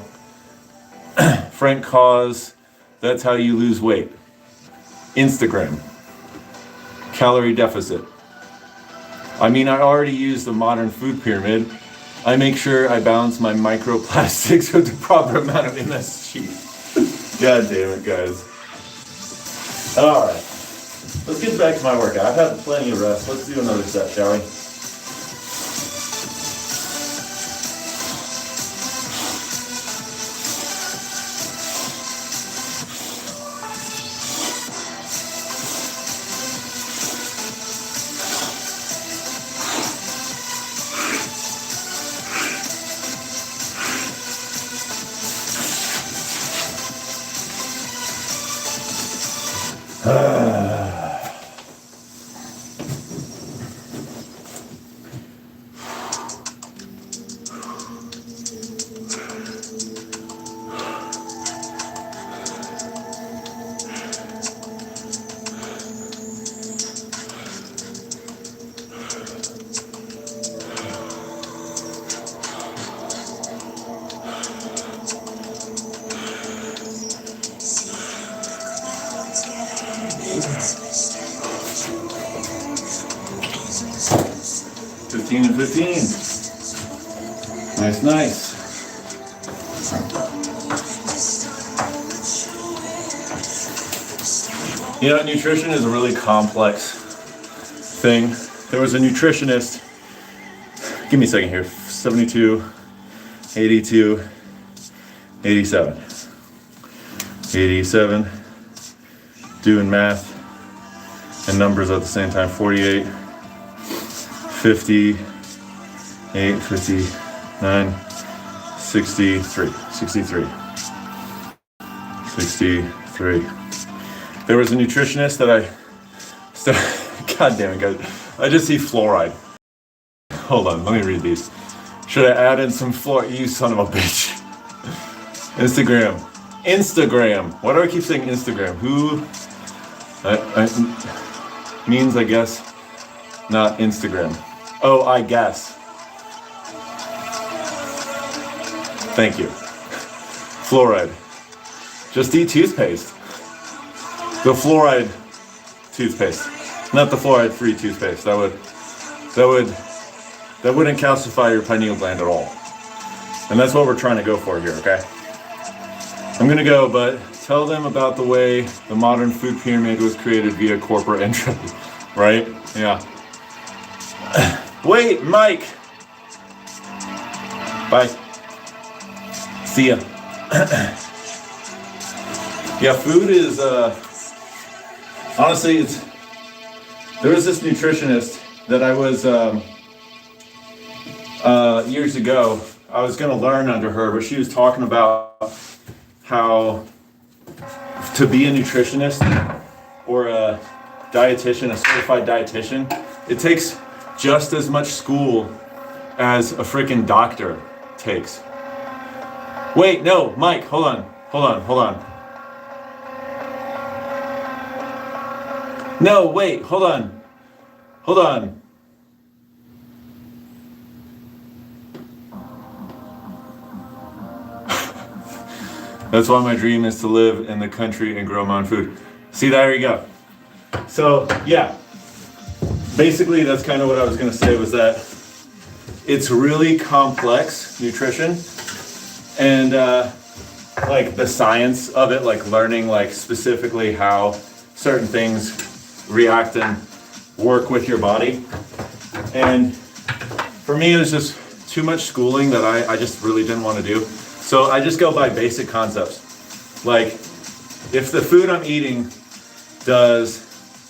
Frank Cause, that's how you lose weight. Instagram, calorie deficit. I mean, I already use the modern food pyramid. I make sure I balance my microplastics with the proper amount of MSG. God damn it, guys. All right. Let's get back to my workout. I've had plenty of rest. Let's do another set, shall we? And 15. Nice, nice. You know, nutrition is a really complex thing. There was a nutritionist, give me a second here, 72, 82, 87. 87, doing math and numbers at the same time, 48, 50, 8, 59, 63, 63, 63. There was a nutritionist that God damn it, guys. I just see fluoride. Hold on, let me read these. Should I add in some fluoride? You son of a bitch. Instagram. Why do I keep saying Instagram? Who? Means, I guess, not Instagram. Oh, I guess. Thank you. Fluoride. Just eat toothpaste. The fluoride toothpaste, not the fluoride-free toothpaste. That wouldn't calcify your pineal gland at all. And that's what we're trying to go for here, okay? I'm gonna go, but tell them about the way the modern food pyramid was created via corporate entropy, right? Yeah. Wait, Mike. Bye. See ya. Yeah, food is, honestly, there was this nutritionist that I was, years ago, I was gonna learn under her, but she was talking about how to be a nutritionist or a dietitian, a certified dietitian, it takes just as much school as a freaking doctor takes. Wait, no, Mike, hold on. No, wait, hold on. That's why my dream is to live in the country and grow my own food. See, there you go. So, yeah. Basically, that's kind of what I was going to say, was that it's really complex nutrition. And like the science of it, like learning like specifically how certain things react and work with your body. And for me, it was just too much schooling that I just really didn't want to do. So I just go by basic concepts. Like if the food I'm eating does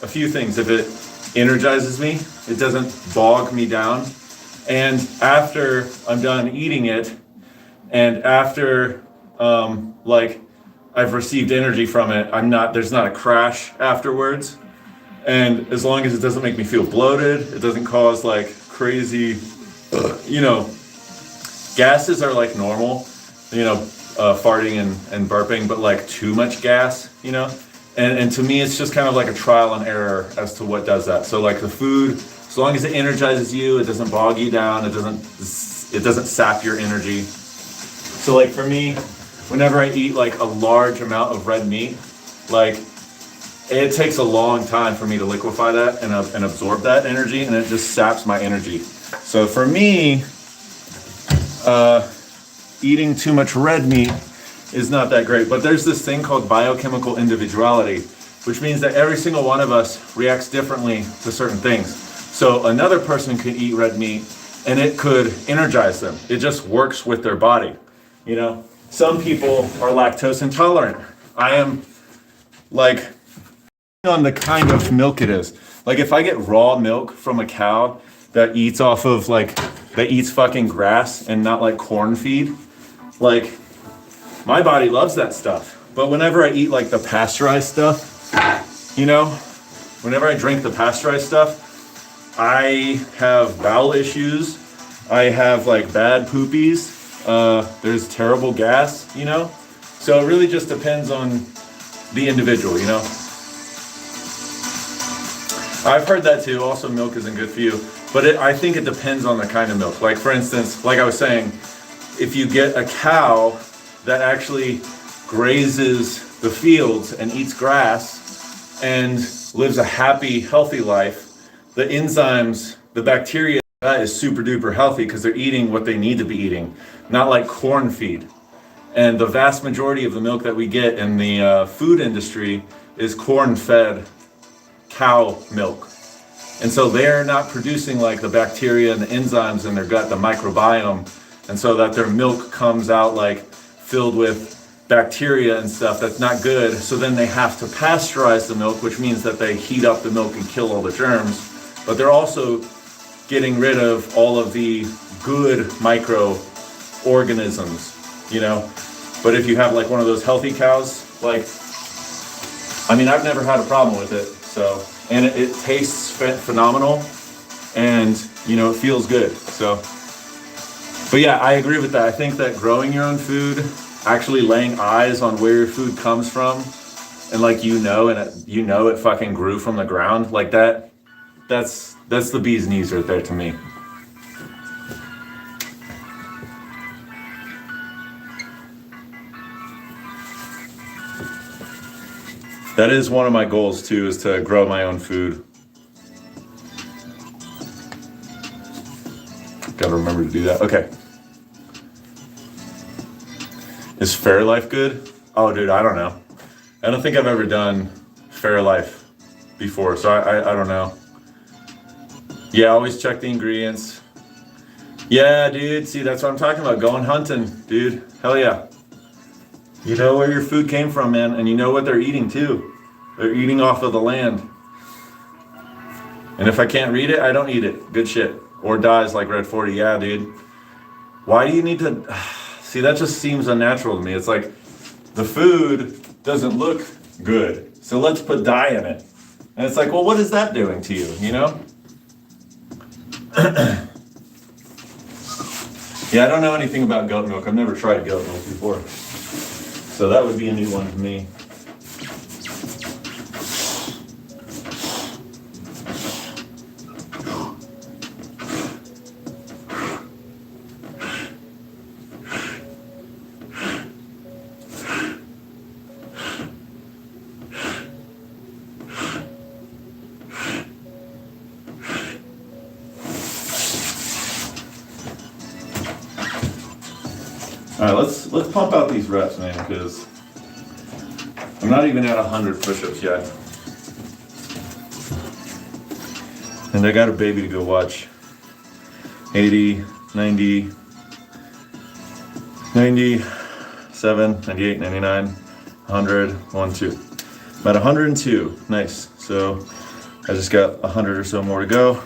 a few things, if it energizes me, it doesn't bog me down. And after I'm done eating it, and after like I've received energy from it, there's not a crash afterwards. And as long as it doesn't make me feel bloated, it doesn't cause like crazy, gases are like normal, farting and burping, but like too much gas, and to me, it's just kind of like a trial and error as to what does that. So like the food, as long as it energizes you, it doesn't bog you down, it doesn't sap your energy. So like for me, whenever I eat like a large amount of red meat, like it takes a long time for me to liquefy that and absorb that energy, and it just saps my energy. So for me, eating too much red meat is not that great. But there's this thing called biochemical individuality, which means that every single one of us reacts differently to certain things. So another person could eat red meat and it could energize them. It just works with their body. Some people are lactose intolerant. I am like on the kind of milk it is. Like if I get raw milk from a cow that eats fucking grass and not like corn feed, like my body loves that stuff. But whenever I eat like the pasteurized stuff, whenever I drink the pasteurized stuff, I have bowel issues. I have like bad poopies. There's terrible gas, So it really just depends on the individual, I've heard that too. Also, milk isn't good for you. But I think it depends on the kind of milk. Like for instance, like I was saying, if you get a cow that actually grazes the fields and eats grass and lives a happy, healthy life, the enzymes, the bacteria, that is super duper healthy because they're eating what they need to be eating, not like corn feed. And the vast majority of the milk that we get in the food industry is corn-fed cow milk. And so they're not producing like the bacteria and the enzymes in their gut, the microbiome, and so that their milk comes out like filled with bacteria and stuff that's not good. So then they have to pasteurize the milk, which means that they heat up the milk and kill all the germs. But they're also getting rid of all of the good microorganisms, you know. But if you have like one of those healthy cows, like, I mean, I've never had a problem with it. So, and it tastes phenomenal, and you know, it feels good. So, but yeah, I agree with that. I think that growing your own food, actually laying eyes on where your food comes from, and like, it fucking grew from the ground like that. That's the bee's knees right there to me. That is one of my goals too, is to grow my own food. Gotta remember to do that. Okay. Is Fairlife good? Oh, dude, I don't know. I don't think I've ever done Fairlife before, so I don't know. Yeah, always check the ingredients. Yeah, dude, see, that's what I'm talking about. Going hunting, dude. Hell yeah. You know where your food came from, man, and you know what they're eating too. They're eating off of the land. And if I can't read it, I don't eat it. Good shit. Or dies like Red 40. Yeah, dude. Why do you need to... See, that just seems unnatural to me. It's like, the food doesn't look good, so let's put dye in it. And it's like, well, what is that doing to you, you know? Yeah, I don't know anything about goat milk. I've never tried goat milk before. So that would be a new one to me. All right, let's pump out these reps, man, because I'm not even at 100 push-ups yet. And I got a baby to go watch. 80, 90, 97, 98, 99, 100, 1, 2. I'm at 102, nice. So I just got 100 or so more to go.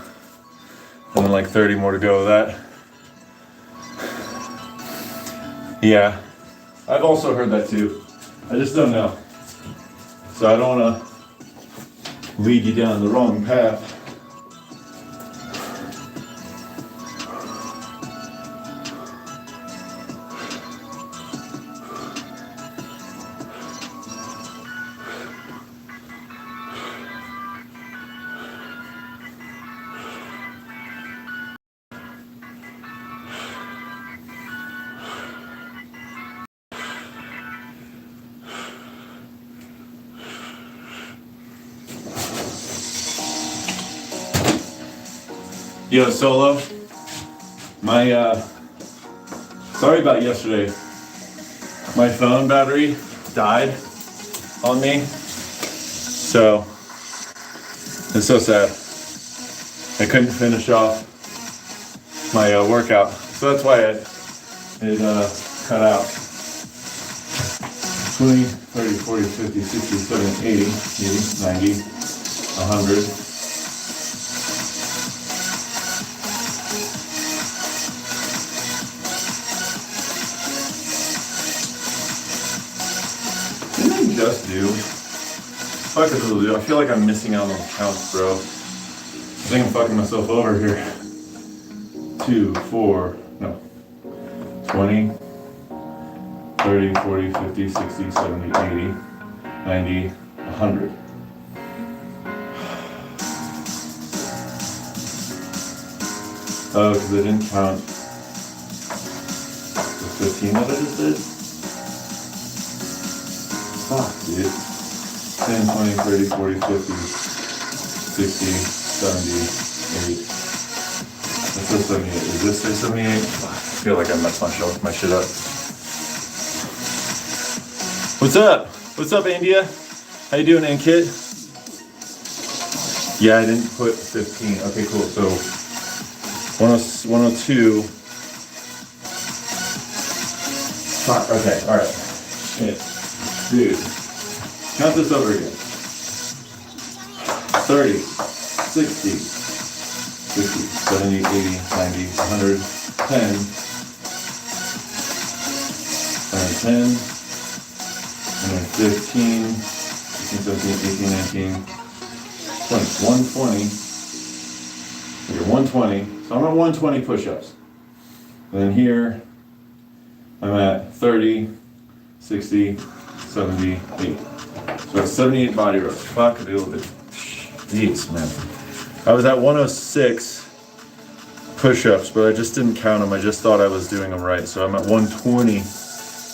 And then like 30 more to go with that. Yeah, I've also heard that too. I just don't know. So I don't want to lead you down the wrong path. Yo, Solo, sorry about yesterday. My phone battery died on me, so it's so sad. I couldn't finish off my workout, so that's why it cut out. 20, 30, 40, 50, 60, 70, 80, 90, 100. Just do. Fuck it, will do. I feel like I'm missing out on counts, bro. I think I'm fucking myself over here. 2, 4, no. 20, 30, 40, 50, 60, 70, 80, 90, 100. Oh, because I didn't count the 15 that I just did? Fuck, dude. 10, 20, 30, 40, 50, 60, 70, 8. That says 78. Does this say 78? I feel like I messed my shit up. What's up? What's up, India? How you doing, Ankit? Yeah, I didn't put 15. Okay, cool. So 102. Fuck, okay, alright. Okay. Dude, count this over again. 30, 60, 50, 70, 80, 90, 100, 10, 110, 115, 16, 17, 18, 19, 20, 120. You're 120. So I'm at 120 push-ups. And then here, I'm at 30, 60, 78. So that's 78 body rows. Fuck a little bit. Jeez, man. I was at 106 push-ups, but I just didn't count them. I just thought I was doing them right. So I'm at 120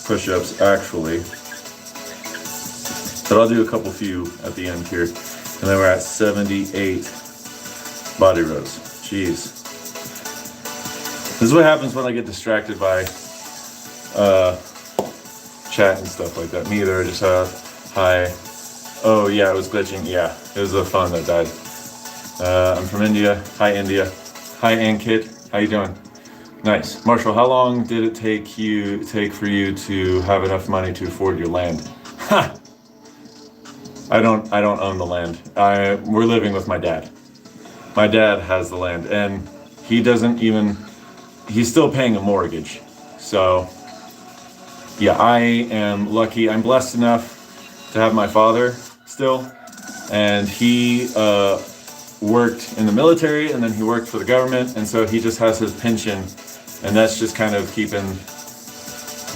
push-ups actually. But I'll do a couple few at the end here. And then we're at 78 body rows. Jeez. This is what happens when I get distracted by chat and stuff like that. Me either. I just hi. Oh yeah, it was glitching. Yeah, it was a phone that died. I'm from India. Hi India. Hi Ankit. How you doing? Nice. Marshall, how long did it take for you to have enough money to afford your land? Ha! I don't own the land. We're living with my dad. My dad has the land, and he doesn't even. He's still paying a mortgage. So yeah, I am lucky. I'm blessed enough to have my father still, and he worked in the military, and then he worked for the government, and so he just has his pension, and that's just kind of keeping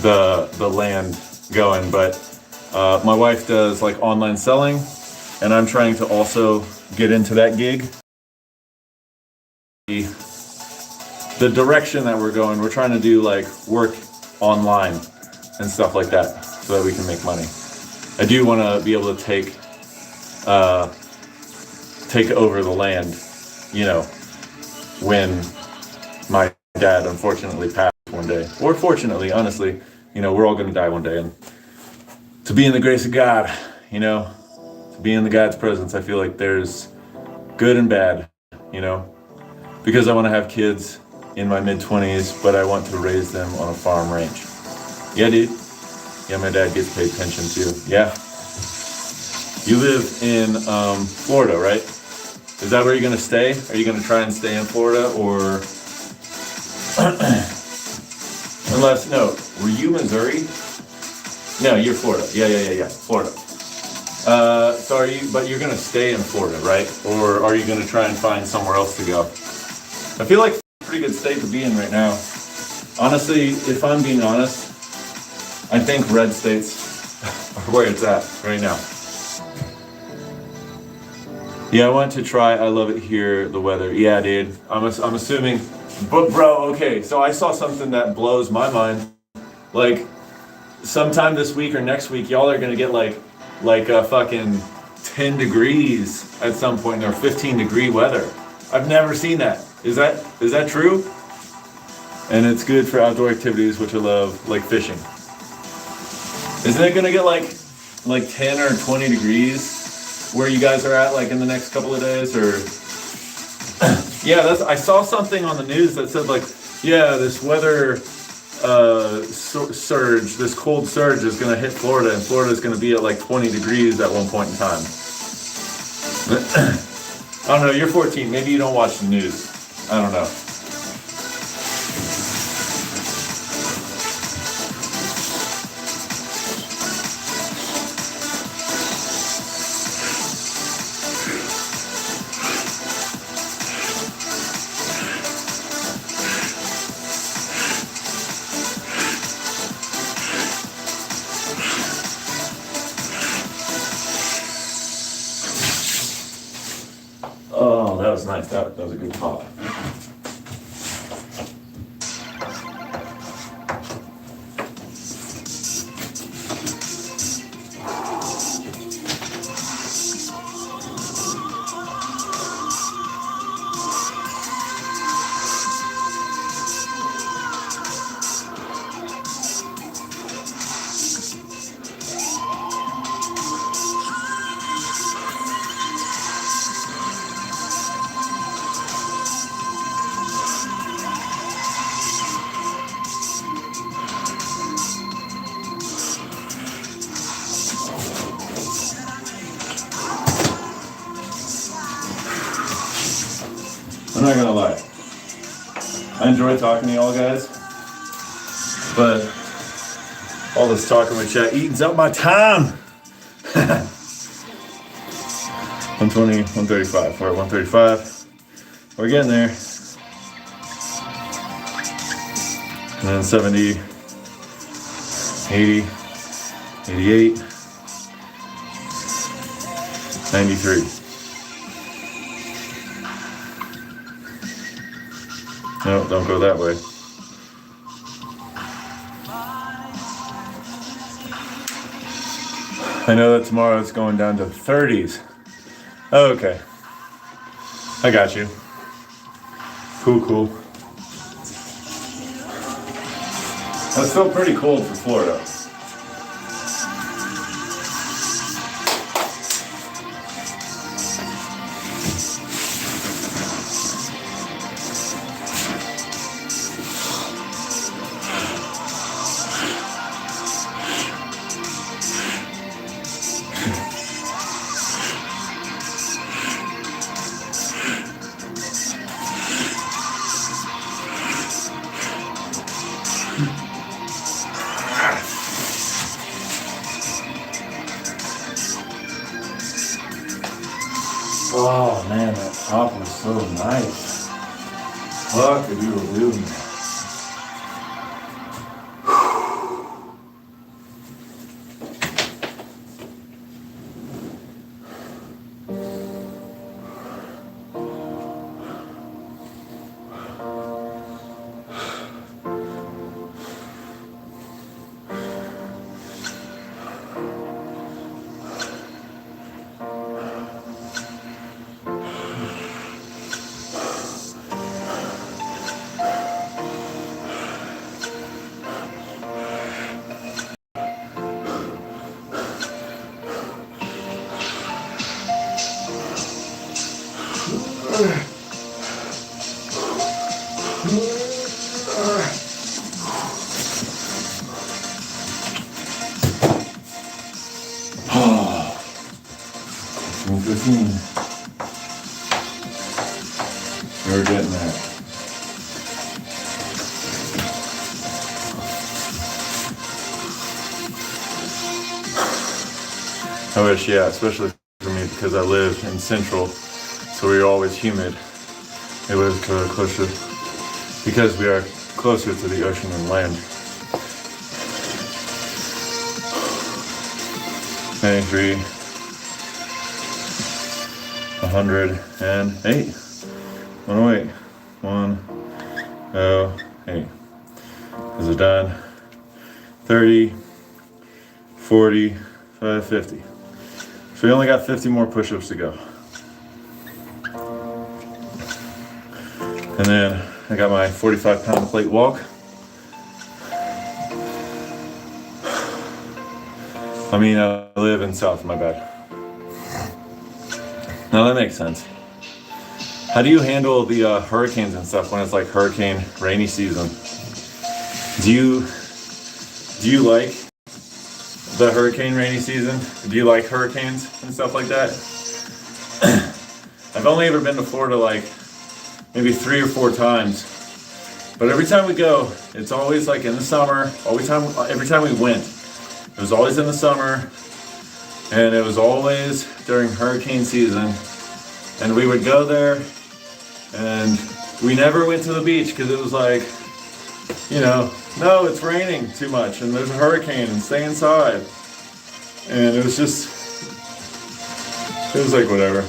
the land going. But my wife does like online selling, and I'm trying to also get into that gig. The direction that we're going, we're trying to do like work online and stuff like that so that we can make money. I do want to be able to take over the land, you know, when my dad unfortunately passed one day. Or fortunately, honestly, you know, we're all going to die one day. And to be in the grace of God, you know, to be in the God's presence, I feel like there's good and bad, you know, because I want to have kids in my mid-20s, but I want to raise them on a farm ranch. Yeah, dude. Yeah, my dad gets paid pension too. Yeah. You live in Florida, right? Is that where you're going to stay? Are you going to try and stay in Florida, or... Unless, no, were you Missouri? No, you're Florida. Yeah, Florida. So are you, but you're going to stay in Florida, right? Or are you going to try and find somewhere else to go? I feel like it's a pretty good state to be in right now. Honestly, if I'm being honest, I think red states are where it's at right now. Yeah, I want to try. I love it here, the weather. Yeah, dude. I'm assuming. But bro, okay, so I saw something that blows my mind. Like, sometime this week or next week, y'all are gonna get like a fucking 10 degrees at some point, or 15-degree weather. I've never seen that. Is that true? And it's good for outdoor activities, which I love, like fishing. Isn't it gonna get like 10 or 20 degrees where you guys are at, like in the next couple of days? Or yeah, I saw something on the news that said like, yeah, this weather surge, this cold surge is gonna hit Florida, and Florida is gonna be at like 20 degrees at one point in time. I don't know, you're 14, maybe you don't watch the news. I don't know. Oh, that was nice. That was a good pop. I'm not gonna lie. I enjoy talking to y'all guys, but all this talking with chat eats up my time. 120, 135. We're at 135. We're getting there. And then 70, 80, 88, 93. No, don't go that way. I know that tomorrow it's going down to 30s. Oh, okay. I got you. Cool, cool. That's still pretty cold for Florida. Oh man, that top was so nice. Look at you were doing that. Oh, 15. We're getting there. I wish, yeah, especially for me because I live in Central, so we're always humid. It was closer because we are closer to the ocean and land. 93, 108, 108, 108. Is it done? 30, 40, 50. So we only got 50 more push-ups to go. And then I got my 45-pound plate walk. I mean, I live in South, my bad. Now that makes sense. How do you handle the hurricanes and stuff when it's like hurricane rainy season? Do you like the hurricane rainy season? Do you like hurricanes and stuff like that? I've only ever been to Florida like maybe 3 or 4 times, but every time we go, it's always like in the summer. Every time we went, it was always in the summer, and it was always during hurricane season. And we would go there, and we never went to the beach because it was like, no, it's raining too much, and there's a hurricane, and stay inside. And it was like whatever.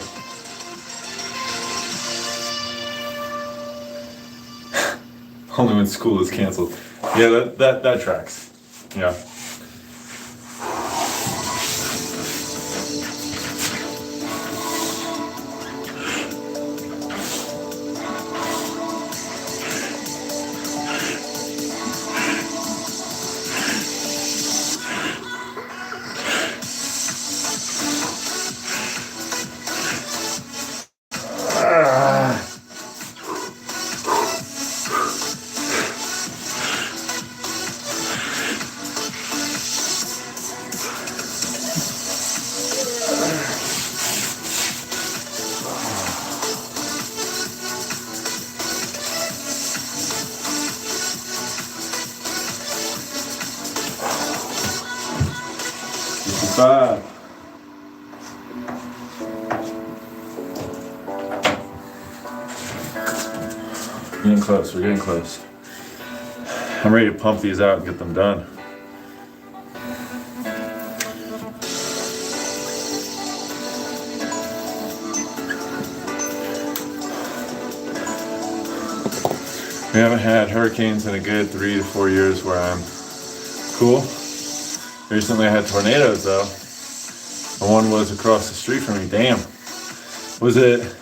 Only when school is canceled. Yeah, that tracks. Yeah. Getting close, we're getting close. I'm ready to pump these out and get them done. We haven't had hurricanes in a good 3 to 4 years where I'm cool. Recently I had tornadoes though. And one was across the street from me. Damn. Was it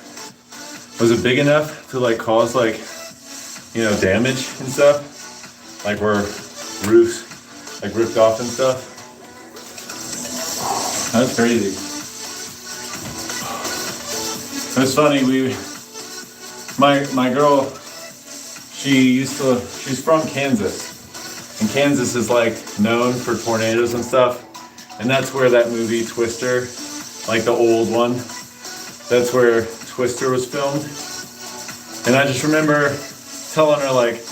big enough to like cause like, you know, damage and stuff? Like where roofs like ripped off and stuff? That's crazy. It's funny, my girl, she's from Kansas. And Kansas is like known for tornadoes and stuff. And that's where that movie Twister, like the old one, that's where Twister was filmed. And I just remember telling her like,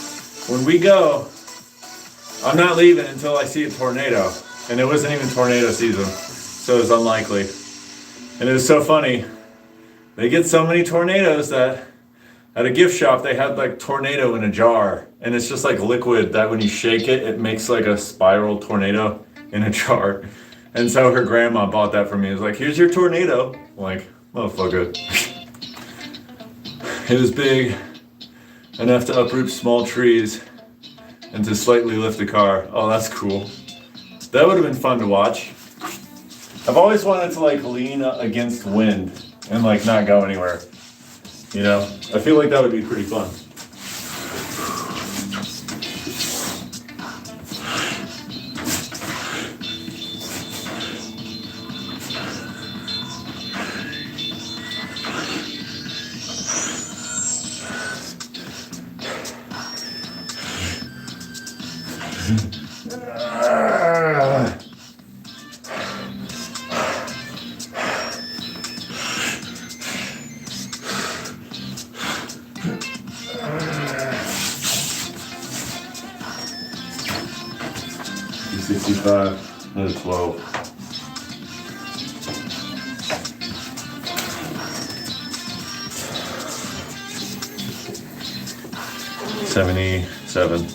when we go, I'm not leaving until I see a tornado. And it wasn't even tornado season, so it was unlikely. And it was so funny. They get so many tornadoes that at a gift shop, they had like tornado in a jar, and it's just like liquid that when you shake it, it makes like a spiral tornado in a jar. And so her grandma bought that for me. It was like, here's your tornado. I'm like, motherfucker. It was big enough to uproot small trees and to slightly lift a car. Oh, that's cool. That would have been fun to watch. I've always wanted to like lean against wind and like not go anywhere. You know, I feel like that would be pretty fun. Another 12. 77.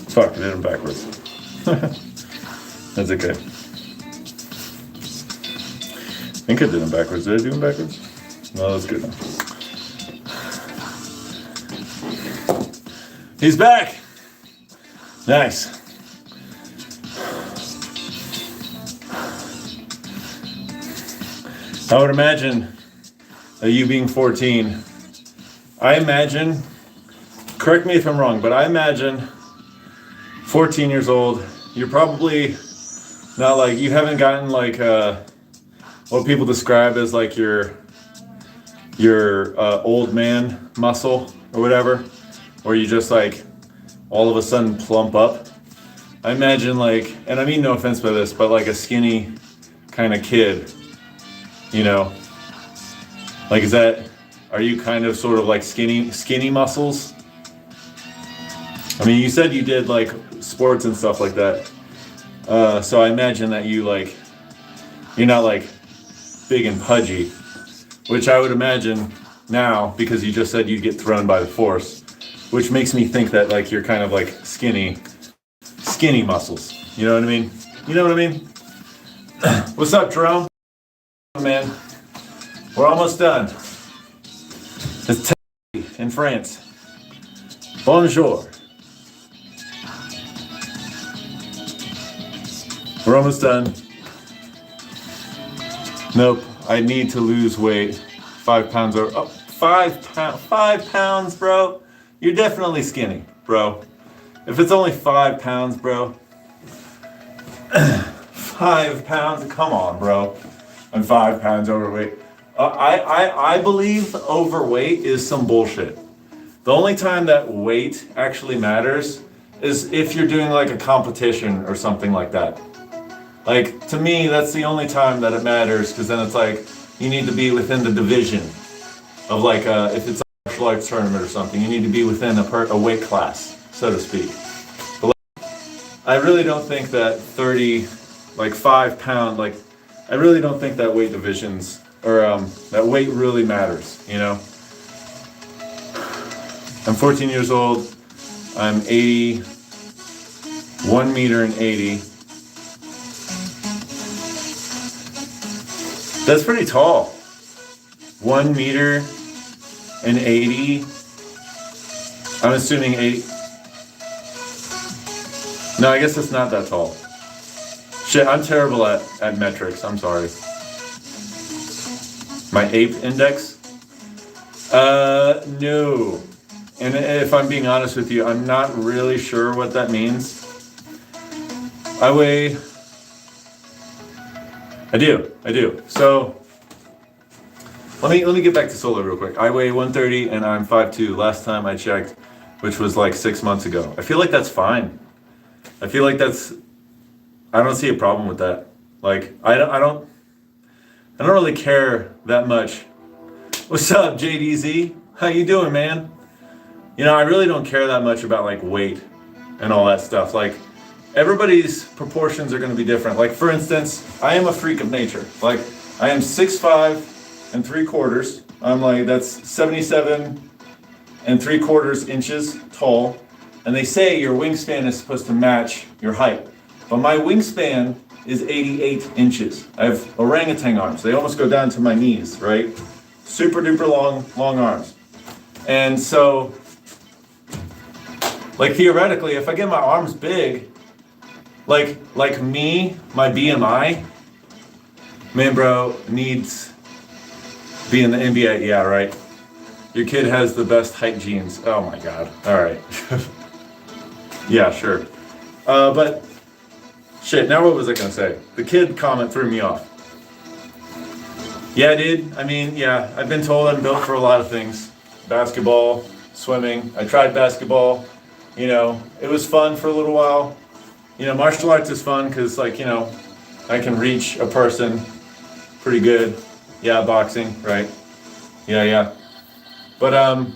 Fuck, I did them backwards. That's okay. I think I did them backwards. Did I do them backwards? No, that's good enough. He's back! Nice. I would imagine you being 14. I imagine, correct me if I'm wrong, but I imagine 14 years old, you're probably not like, you haven't gotten like what people describe as like your old man muscle or whatever. Or you just like all of a sudden plump up. I imagine like, and I mean no offense by this, but like a skinny kind of kid, you know, like are you kind of sort of like skinny muscles? I mean, you said you did like sports and stuff like that. So I imagine that you're not like big and pudgy, which I would imagine now, because you just said you'd get thrown by the force. Which makes me think that like you're kind of like skinny muscles. You know what I mean? You know what I mean? What's up, Jerome? Man, we're almost done. It's in France. Bonjour. We're almost done. Nope, I need to lose weight. 5 pounds over. Oh, 5 pounds, bro. You're definitely skinny, bro. If it's only 5 pounds, bro. 5 pounds, come on, bro. I'm 5 pounds overweight. I believe overweight is some bullshit. The only time that weight actually matters is if you're doing like a competition or something like that. Like, to me, that's the only time that it matters, because then it's like, you need to be within the division of like, if it's martial arts tournament or something, you need to be within a weight class, so to speak. But I really don't think that 30 like 5 pound, like I really don't think that weight divisions or that weight really matters, you know. I'm 14 years old. I'm 80, 1 meter and 80. That's pretty tall. 1 meter and 80. I'm assuming 80. No, I guess it's not that tall. Shit, I'm terrible at metrics. I'm sorry. My ape index? No. And if I'm being honest with you, I'm not really sure what that means. I do. So let me get back to solo real quick. I weigh 130 and I'm 5'2" last time I checked, which was like 6 months ago. I feel like that's fine. I feel like I don't see a problem with that. Like I don't really care that much. What's up, JDZ? How you doing, man? You know, I really don't care that much about like weight and all that stuff. Like everybody's proportions are going to be different. Like for instance, I am a freak of nature. Like I am 6'5" and 3/4. I'm like, that's 77 3/4 inches tall. And they say your wingspan is supposed to match your height. But my wingspan is 88 inches. I have orangutan arms. They almost go down to my knees, right? Super duper long arms. And so, like theoretically, if I get my arms big, like me, my BMI, man, bro, needs be in the NBA. Yeah, right. Your kid has the best height genes. Oh my God. All right. Yeah, sure. But shit, now what was I gonna say? The kid comment threw me off. Yeah, dude. I mean, yeah, I've been told I'm built for a lot of things. Basketball, swimming. I tried basketball. You know, it was fun for a little while. You know, martial arts is fun because, like, you know, I can reach a person pretty good. Yeah, boxing, right? Yeah. But,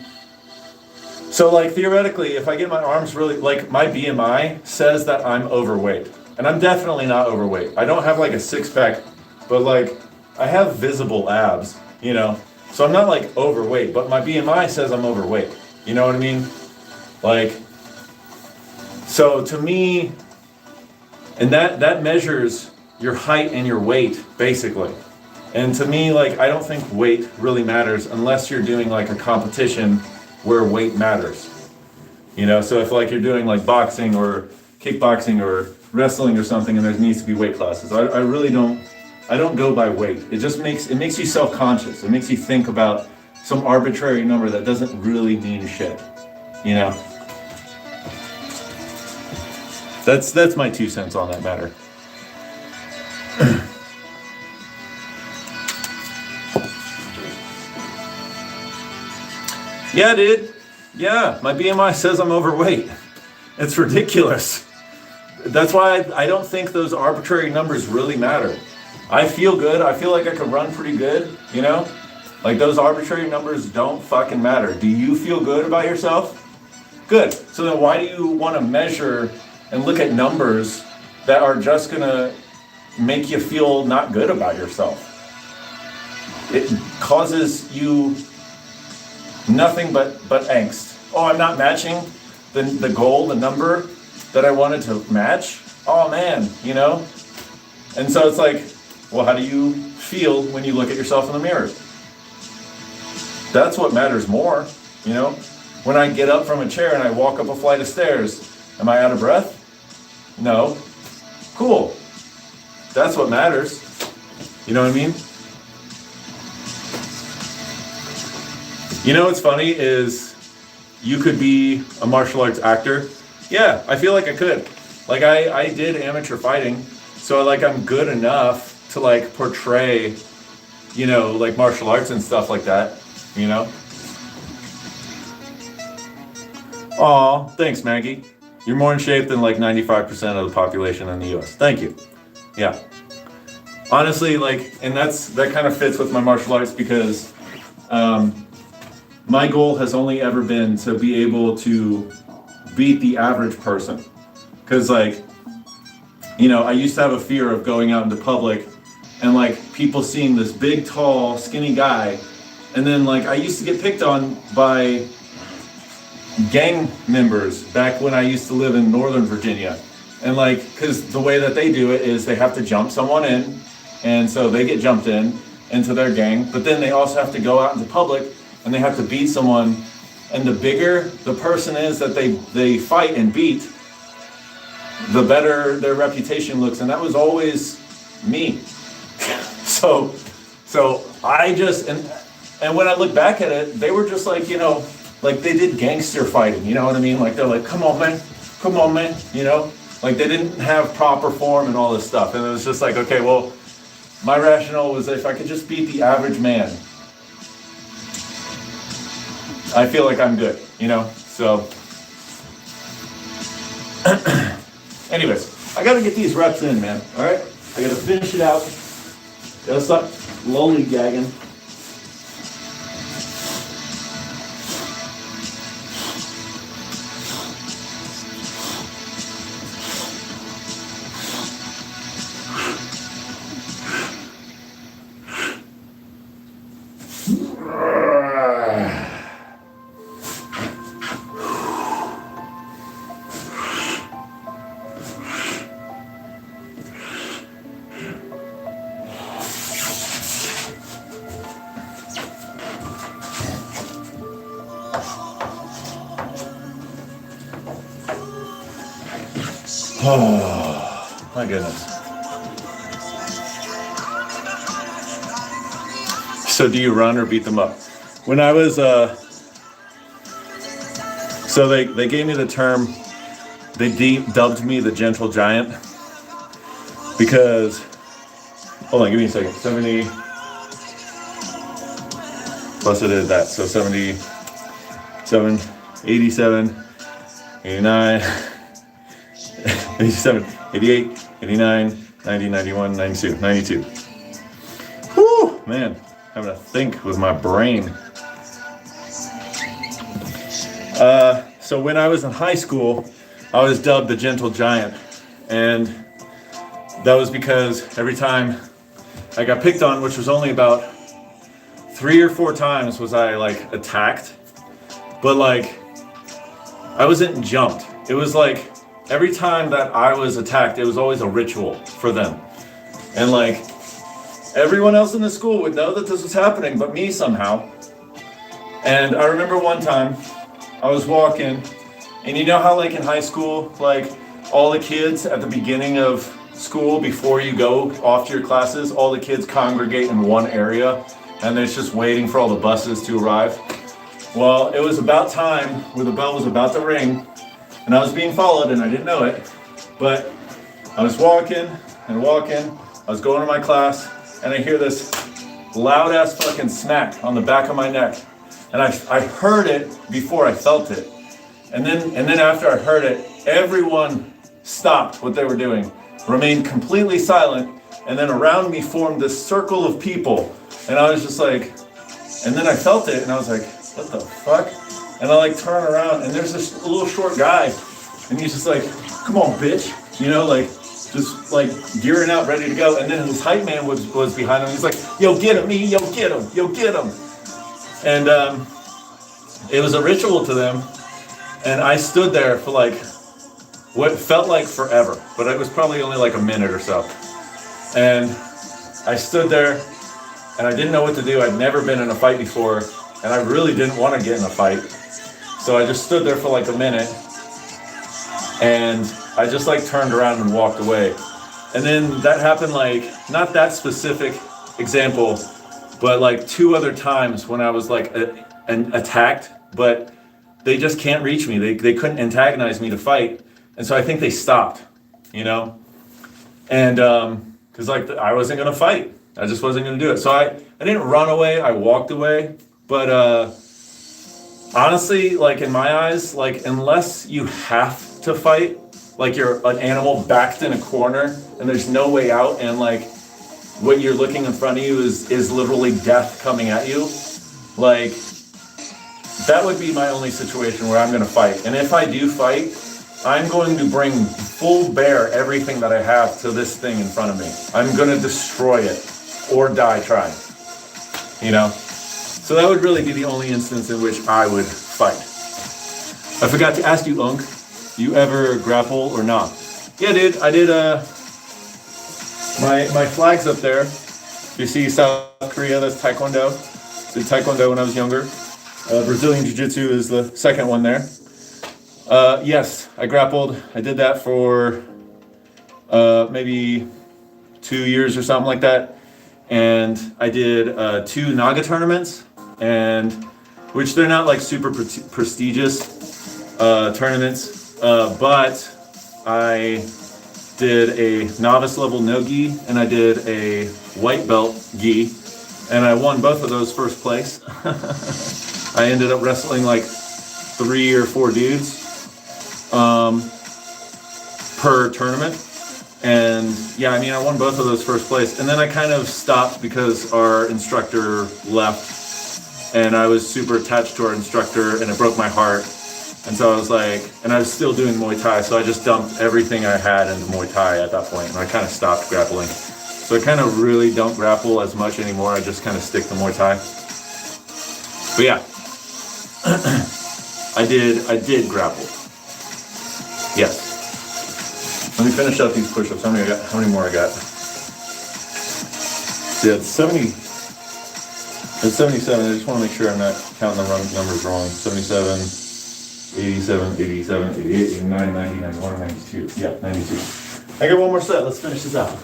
so like theoretically, if I get my arms really, like my BMI says that I'm overweight. And I'm definitely not overweight. I don't have like a six pack, but like I have visible abs, you know? So I'm not like overweight, but my BMI says I'm overweight. You know what I mean? Like, so to me, and that measures your height and your weight basically. And to me, like, I don't think weight really matters unless you're doing like a competition where weight matters. You know, so if like you're doing like boxing or kickboxing or wrestling or something and there needs to be weight classes, I really don't go by weight. It just makes you self-conscious. It makes you think about some arbitrary number that doesn't really mean shit. You know? That's my 2 cents on that matter. Yeah, dude. Yeah, my BMI says I'm overweight. It's ridiculous. That's why I don't think those arbitrary numbers really matter. I feel good. I feel like I can run pretty good, you know? Like those arbitrary numbers don't fucking matter. Do you feel good about yourself? Good. So then why do you want to measure and look at numbers that are just going to make you feel not good about yourself? It causes you nothing but angst. Oh, I'm not matching the goal, the number that I wanted to match. Oh man, you know? And so it's like, well, how do you feel when you look at yourself in the mirror? That's what matters more, you know? When I get up from a chair and I walk up a flight of stairs, am I out of breath? No. Cool. That's what matters. You know what I mean? You know what's funny is you could be a martial arts actor. Yeah, I feel like I could. Like I did amateur fighting, so like I'm good enough to like portray, you know, like martial arts and stuff like that, you know? Aw, thanks Maggie. You're more in shape than like 95% of the population in the US. Thank you. Yeah. Honestly, like, and that kind of fits with my martial arts because my goal has only ever been to be able to beat the average person. Because like, I used to have a fear of going out into public and like people seeing this big, tall, skinny guy. And then like I used to get picked on by gang members back when I used to live in Northern Virginia. And like, cause the way that they do it is they have to jump someone in. And so they get jumped into their gang, but then they also have to go out into public and they have to beat someone. And the bigger the person is that they fight and beat, the better their reputation looks. And that was always me. So I just, and when I look back at it, they were just like, like they did gangster fighting, you know what I mean? Like they're like, come on man, like they didn't have proper form and all this stuff. And it was just like, okay, well, my rationale was that if I could just beat the average man, I feel like I'm good, so. Anyways, I gotta get these reps in, man, all right? I gotta finish it out. Gotta stop lollygagging. Oh, my goodness. So do you run or beat them up? When I was, so they gave me the term, they dubbed me the gentle giant because, hold on, give me a second, 70, plus it is that, so 77, 87, 89, 87, 88, 89, 90, 91, 92, 92. Whew, man, having to think with my brain. So when I was in high school, I was dubbed the gentle giant. And that was because every time I got picked on, which was only about 3 or 4 times was I like attacked. But like, I wasn't jumped. It was like, every time that I was attacked, it was always a ritual for them. And like, everyone else in the school would know that this was happening, but me somehow. And I remember one time, I was walking, and you know how like in high school, like all the kids at the beginning of school, before you go off to your classes, all the kids congregate in one area, and they're just waiting for all the buses to arrive. Well, it was about time where the bell was about to ring, and I was being followed and I didn't know it, but I was walking, I was going to my class, and I hear this loud ass fucking smack on the back of my neck. And I heard it before I felt it. And then after I heard it, everyone stopped what they were doing, remained completely silent, and then around me formed this circle of people. And I was just like, and then I felt it and I was like, what the fuck? And I like turn around and there's this little short guy and he's just like, come on, bitch. Like just like gearing out, ready to go. And then his hype man was behind him. He's like, yo, get him, me, yo, get him, yo, get him. And it was a ritual to them. And I stood there for like what felt like forever, but it was probably only like a minute or so. And I stood there and I didn't know what to do. I'd never been in a fight before and I really didn't want to get in a fight. So I just stood there for like a minute and I just like turned around and walked away. And then that happened like, not that specific example, but like 2 other times when I was like attacked, but they just can't reach me. They couldn't antagonize me to fight. And so I think they stopped, And cause like I wasn't gonna fight. I just wasn't gonna do it. So I didn't run away, I walked away. But honestly, like in my eyes, like unless you have to fight, like you're an animal backed in a corner and there's no way out and like what you're looking in front of you is literally death coming at you, like that would be my only situation where I'm gonna fight. And if I do fight, I'm going to bring full bear everything that I have to this thing in front of me. I'm going to destroy it or die trying, you know? So that would really be the only instance in which I would fight. I forgot to ask you, Unk, you ever grapple or not? Yeah, dude, I did, my flag's up there. You see South Korea, that's Taekwondo. Did Taekwondo when I was younger. Brazilian Jiu-Jitsu is the second one there. Yes, I grappled. I did that for maybe 2 years or something like that. And I did 2 Naga tournaments, and which they're not like super prestigious tournaments, but I did a novice level no gi and I did a white belt gi, and I won both of those first place. I ended up wrestling like 3 or 4 dudes per tournament. And yeah, I mean, I won both of those first place. And then I kind of stopped because our instructor left, and I was super attached to our instructor, and it broke my heart. And so I was like, and I was still doing Muay Thai, so I just dumped everything I had into Muay Thai at that point, and I kind of stopped grappling. So I kind of really don't grapple as much anymore. I just kind of stick to Muay Thai. But yeah, I did grapple. Yes. Let me finish up these push-ups. How many more I got? Yeah, it's 70. It's 77. I just want to make sure I'm not counting the numbers wrong. 77, 87, 87, 88, 89, 90, 91, 92. Yeah, 92. I got one more set. Let's finish this out.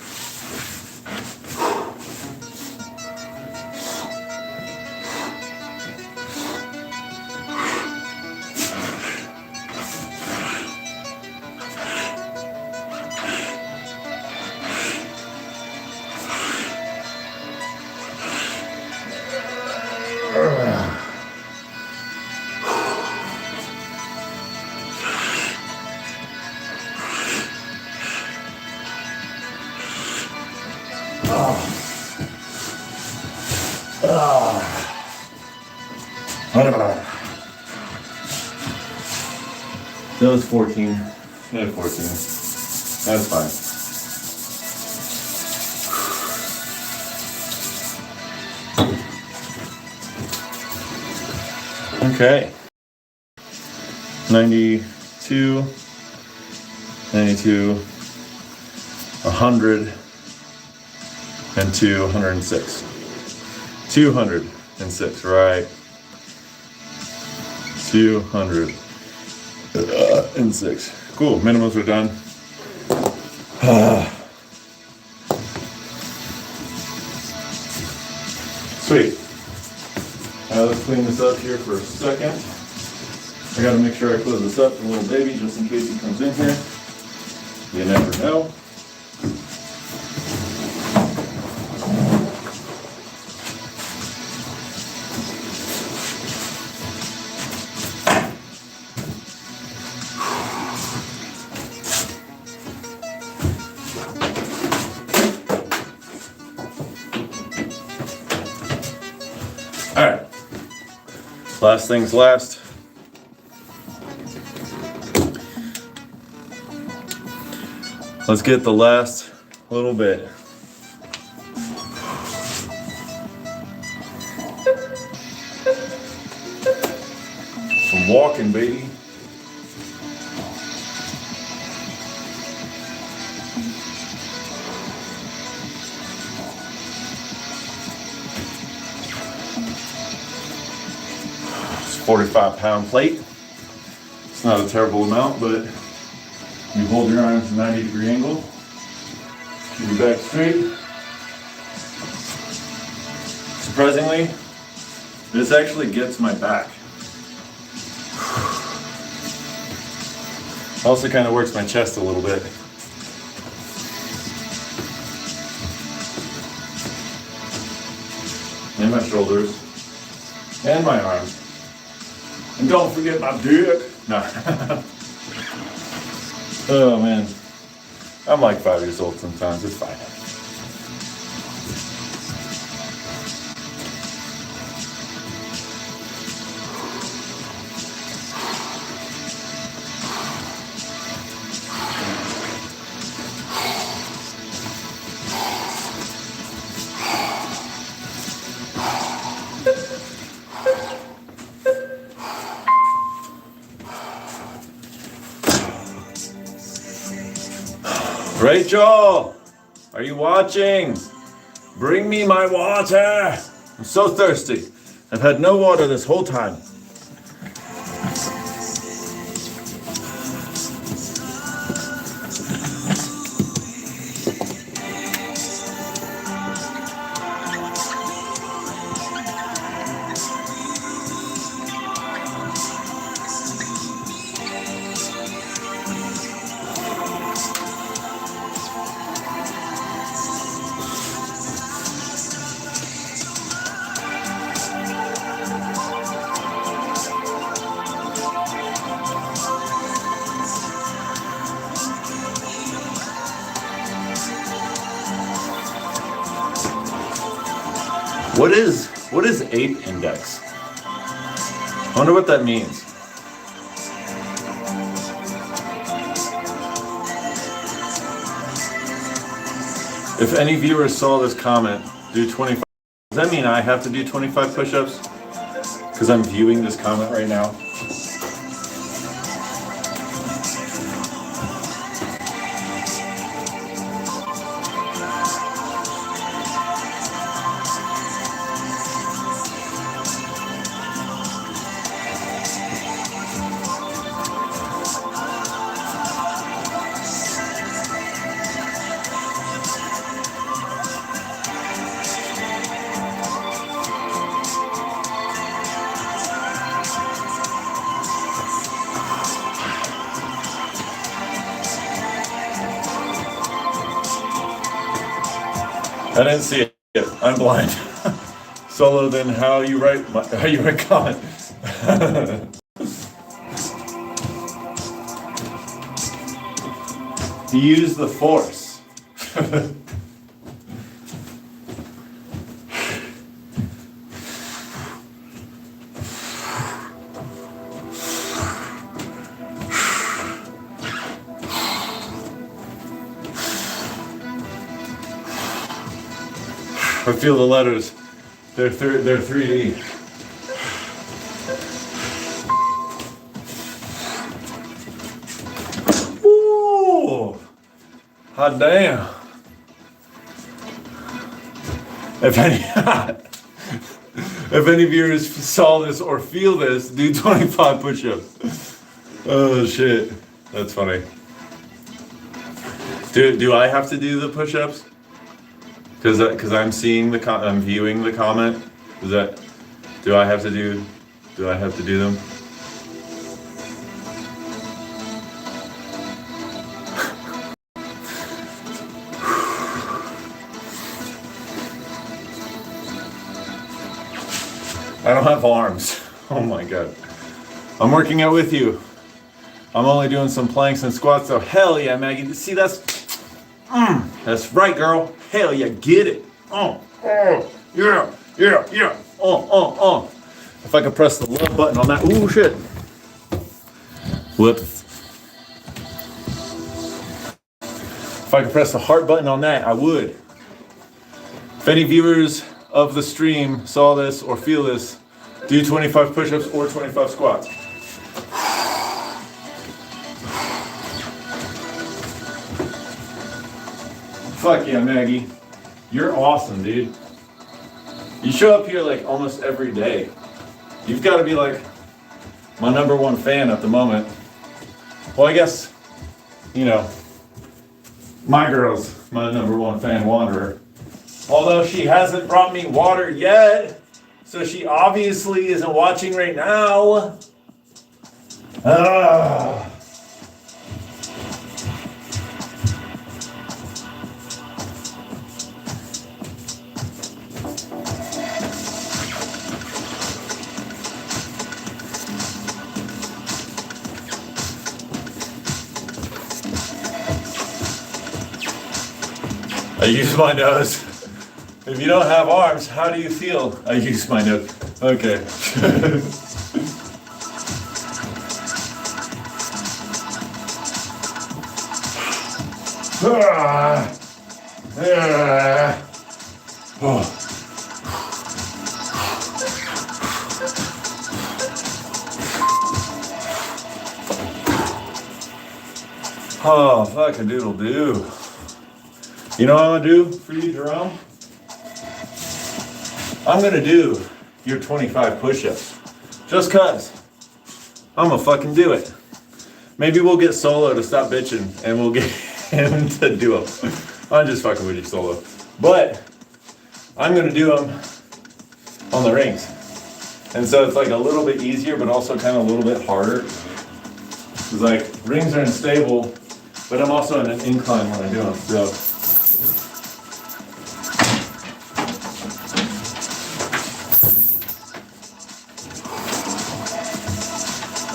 That was 14. Yeah, 14. That's fine. Okay. 92, 92, 100, and 106. 206, right. 206. Cool, minimums are done. Sweet. Let's clean this up here for a second. I gotta make sure I close this up for the little baby just in case he comes in here. You never know. All right, last things last. Let's get the last little bit. Some walking, baby. It's a 45-pound plate. It's not a terrible amount, but you hold your arms at a 90-degree angle. Keep your back straight. Surprisingly, this actually gets my back. Also kind of works my chest a little bit. And my shoulders. And my arms. And don't forget my dick. No. Oh man. I'm like 5 years old sometimes. It's fine. Rachel, are you watching? Bring me my water. I'm so thirsty. I've had no water this whole time. What is ape index? I wonder what that means. If any viewers saw this comment, do 25. Does that mean I have to do 25 push-ups? Because I'm viewing this comment right now. I didn't see it. I'm blind. Solo, then how you write comment? Use the force. I feel the letters. They're 3D. Ooh, hot damn. If any viewers saw this or feel this, do 25 push-ups. Oh shit, that's funny. Do I have to do the push-ups? Because I'm seeing I'm viewing the comment. Do I have to do them? I don't have arms. Oh my god. I'm working out with you. I'm only doing some planks and squats, so hell yeah, Maggie. See, that's right, girl. Hell yeah, get it. Yeah. If I could press the love button on that. Ooh, shit. Whoops. If I could press the heart button on that, I would. If any viewers of the stream saw this or feel this, do 25 push-ups or 25 squats. Fuck yeah, Maggie. You're awesome, dude. You show up here like almost every day. You've got to be like my #1 fan at the moment. Well, I guess, my girl's my #1 fan, Wanderer. Although she hasn't brought me water yet, so she obviously isn't watching right now. I use my nose. If you don't have arms, how do you feel? I use my nose. Okay. Oh, fuck a doodle do. You know what I'm gonna do for you, Jerome? I'm gonna do your 25 push-ups. Just cause. I'm gonna fucking do it. Maybe we'll get Solo to stop bitching and we'll get him to do them. I'm just fucking with you, Solo. But I'm gonna do them on the rings. And so it's like a little bit easier, but also kind of a little bit harder. It's like rings are unstable, but I'm also in an incline when I do them. So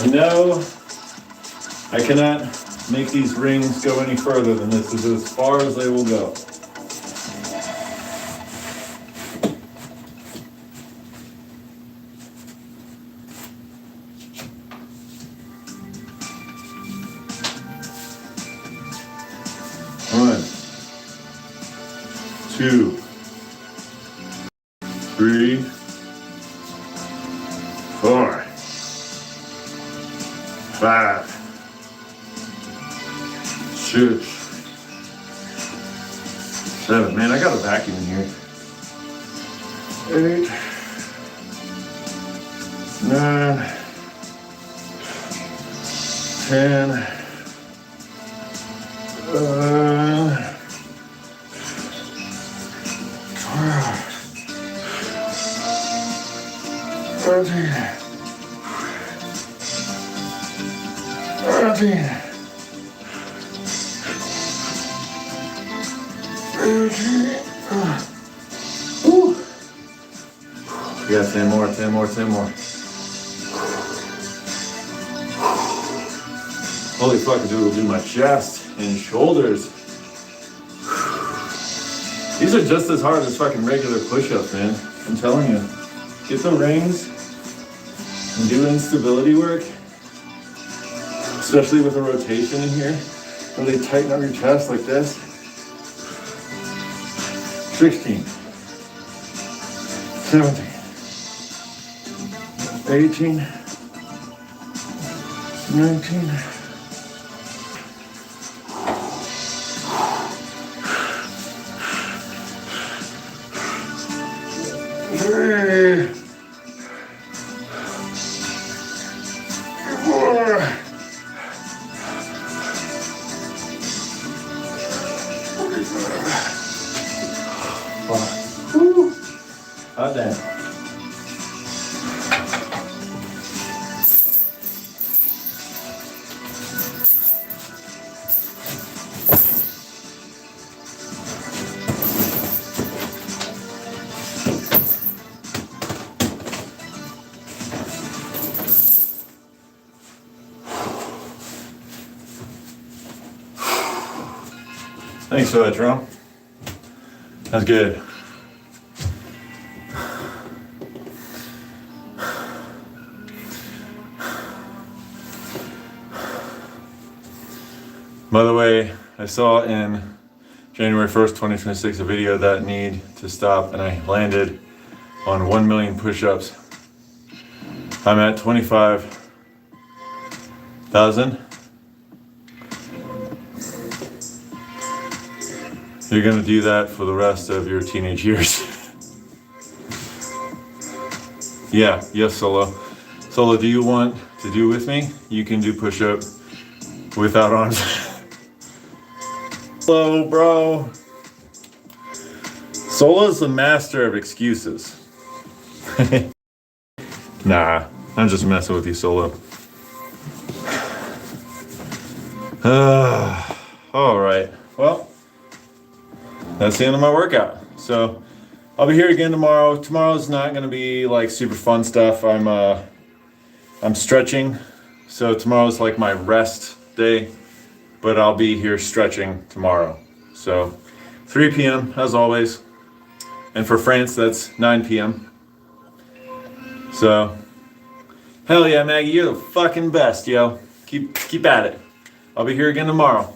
no, I cannot make these rings go any further than this. This is as far as they will go. One, two, three, four, 5, 6, 7. Man, I got a vacuum in here. 8, 9, 10, 11, 12, 13. 14, 15. We got 10 more, 10 more, 10 more. Holy fuck, dude, we'll do my chest and shoulders. These are just as hard as fucking regular push-ups, man. I'm telling you. Get the rings and do instability work. Especially with a rotation in here, where they tighten up your chest like this. 16, 17, 18, 19, 3, 4, 5. Woo! Hot damn. Thanks for that, Jerome. That's good. By the way, I saw in January 1st, 2026, a video that need to stop, and I landed on 1 million push-ups. I'm at 25,000. You're gonna do that for the rest of your teenage years. Yeah, yes, Solo. Solo, do you want to do with me? You can do push-up without arms. Hello, bro. Solo's the master of excuses. Nah, I'm just messing with you, Solo. All right, well, that's the end of my workout. So I'll be here again tomorrow. Tomorrow's not gonna be like super fun stuff. I'm stretching. So tomorrow's like my rest day, but I'll be here stretching tomorrow. So 3 p.m. as always. And for France, that's 9 p.m. So hell yeah, Maggie, you're the fucking best, yo. Keep at it. I'll be here again tomorrow.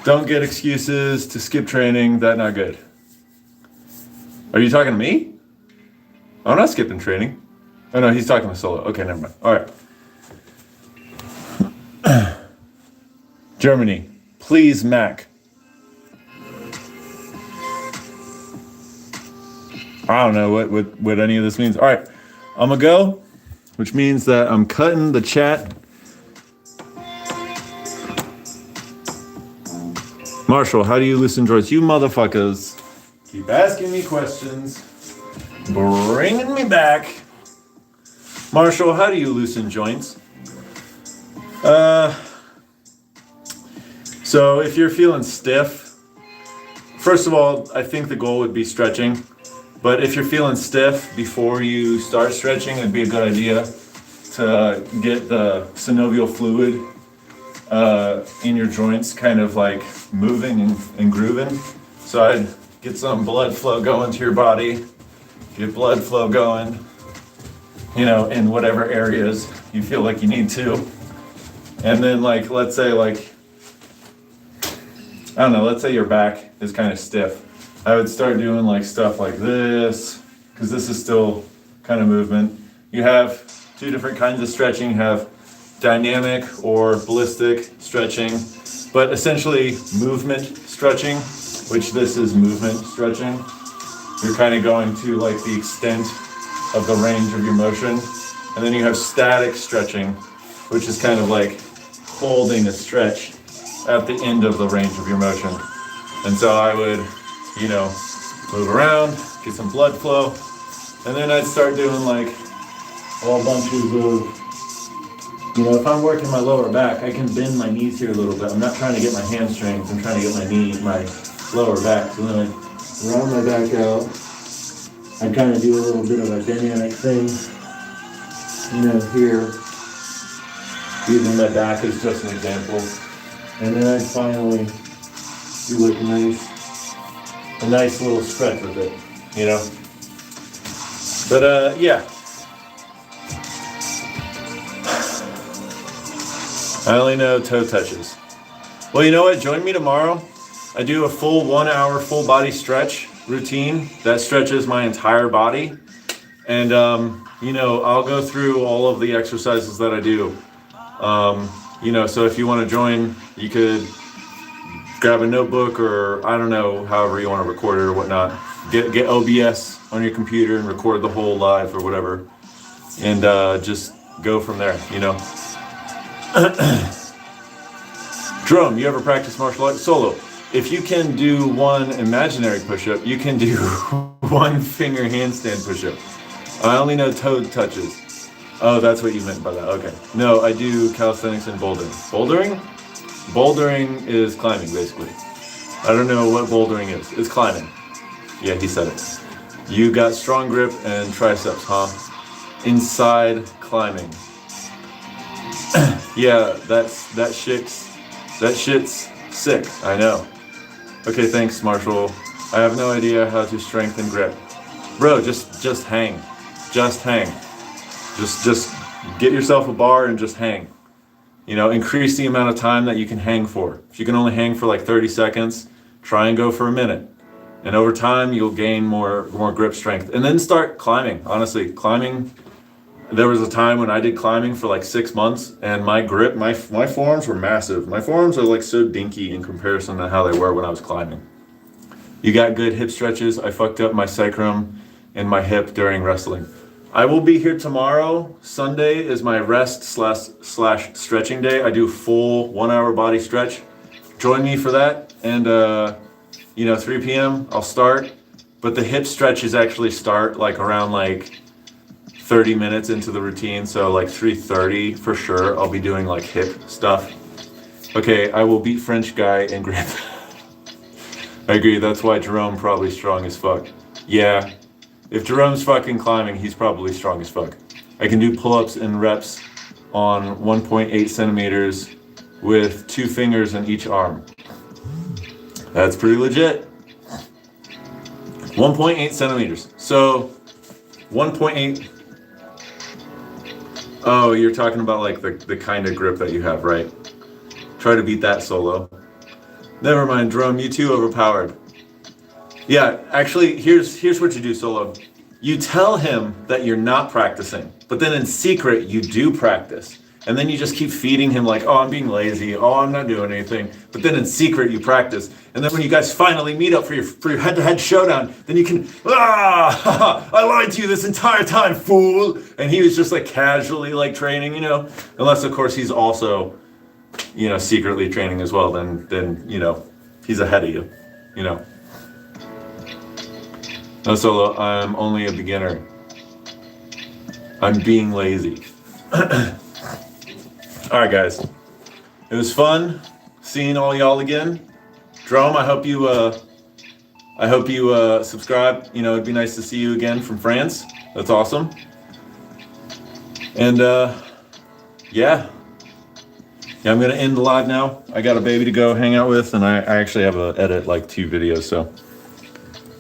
Don't get excuses to skip training. That's not good. Are you talking to me? I'm not skipping training. Oh no, he's talking to Solo. Okay, never mind. All right. Germany, please, Mac. I don't know what any of this means. All right, I'm gonna go, which means that I'm cutting the chat. Marshall, how do you loosen joints? You motherfuckers keep asking me questions, bringing me back. Marshall, how do you loosen joints? So if you're feeling stiff, first of all, I think the goal would be stretching. But if you're feeling stiff before you start stretching, it'd be a good idea to get the synovial fluid in your joints kind of like moving and grooving. So I'd get some blood flow going to your body, get blood flow going, you know, in whatever areas you feel like you need to. And then like, let's say like, I don't know, let's say your back is kind of stiff. I would start doing like stuff like this, because this is still kind of movement. You have two different kinds of stretching. You have dynamic or ballistic stretching, but essentially movement stretching, which this is movement stretching. You're kind of going to like the extent of the range of your motion. And then you have static stretching, which is kind of like holding a stretch at the end of the range of your motion. And so I would, you know, move around, get some blood flow, and then I'd start doing like a whole bunch of, you know, if I'm working my lower back, I can bend my knees here a little bit. I'm not trying to get my hamstrings, I'm trying to get my lower back. So then I round my back out. I kind of do a little bit of a dynamic thing, you know, here, using my back as just an example. And then I'd finally do like a nice little stretch with it, you know? But yeah. I only know toe touches. Well, you know what? Join me tomorrow. I do a full 1 hour full body stretch routine that stretches my entire body. And, you know, I'll go through all of the exercises that I do. You know, so if you want to join, you could grab a notebook, or I don't know, however you want to record it or whatnot. Get OBS on your computer and record the whole live or whatever, and just go from there, you know. Drum, you ever practice martial arts? Solo. If you can do one imaginary push-up, you can do one finger handstand push-up. I only know toe touches. Oh, that's what you meant by that. Okay. No, I do calisthenics and bouldering. Bouldering? Bouldering is climbing, basically. I don't know what bouldering is. It's climbing. Yeah, he said it. You got strong grip and triceps, huh? Inside climbing. Yeah, that shit's sick. I know. Okay, thanks, Marshall. I have no idea how to strengthen grip. Bro, just hang. Just hang. Just get yourself a bar and just hang. You know, increase the amount of time that you can hang for. If you can only hang for like 30 seconds, try and go for a minute. And over time, you'll gain more grip strength. And then start climbing. Honestly, climbing, there was a time when I did climbing for like 6 months, and my grip, my forearms were massive. My forearms are like so dinky in comparison to how they were when I was climbing. You got good hip stretches. I fucked up my sacrum and my hip during wrestling. I will be here tomorrow. Sunday is my rest slash stretching day. I do full 1 hour body stretch. Join me for that. And, you know, 3 p.m. I'll start. But the hip stretches actually start like around like 30 minutes into the routine. So like 3:30 for sure. I'll be doing like hip stuff. Okay, I will beat French guy in grip. I agree. That's why Jerome probably strong as fuck. Yeah. If Jerome's fucking climbing, he's probably strong as fuck. I can do pull-ups and reps on 1.8 centimeters with 2 fingers in each arm. That's pretty legit. 1.8 centimeters. So 1.8. Oh, you're talking about like the kind of grip that you have, right? Try to beat that solo. Never mind, Drum, you too overpowered. Yeah, actually, here's what you do, Solo. You tell him that you're not practicing, but then in secret, you do practice. And then you just keep feeding him like, oh, I'm being lazy. Oh, I'm not doing anything. But then in secret, you practice. And then when you guys finally meet up for your head-to-head showdown, then you can, I lied to you this entire time, fool. And he was just like casually like training, unless of course he's also, secretly training as well. Then he's ahead of you, No, Solo, I'm only a beginner. I'm being lazy. All right, guys. It was fun seeing all y'all again. Drome, I hope you subscribe. It'd be nice to see you again from France. That's awesome. And yeah, I'm gonna end the live now. I got a baby to go hang out with, and I actually have to edit like 2 videos. So,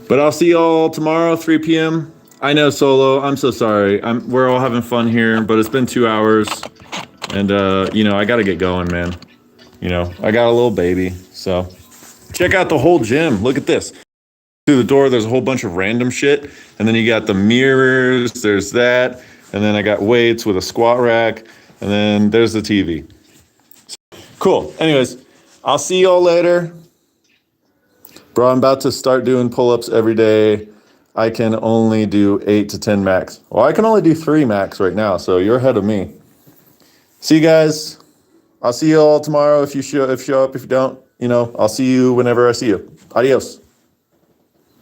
but I'll see y'all tomorrow, 3 p.m. I know, Solo. I'm so sorry. We're all having fun here, but it's been 2 hours. And, I got to get going, man. I got a little baby. So check out the whole gym. Look at this. Through the door, there's a whole bunch of random shit. And then you got the mirrors. There's that. And then I got weights with a squat rack. And then there's the TV. Cool. Anyways, I'll see y'all later. Bro, I'm about to start doing pull-ups every day. I can only do 8 to 10 max. Well, I can only do 3 max right now. So you're ahead of me. See you guys. I'll see you all tomorrow if you show up. If you don't, I'll see you whenever I see you. Adios.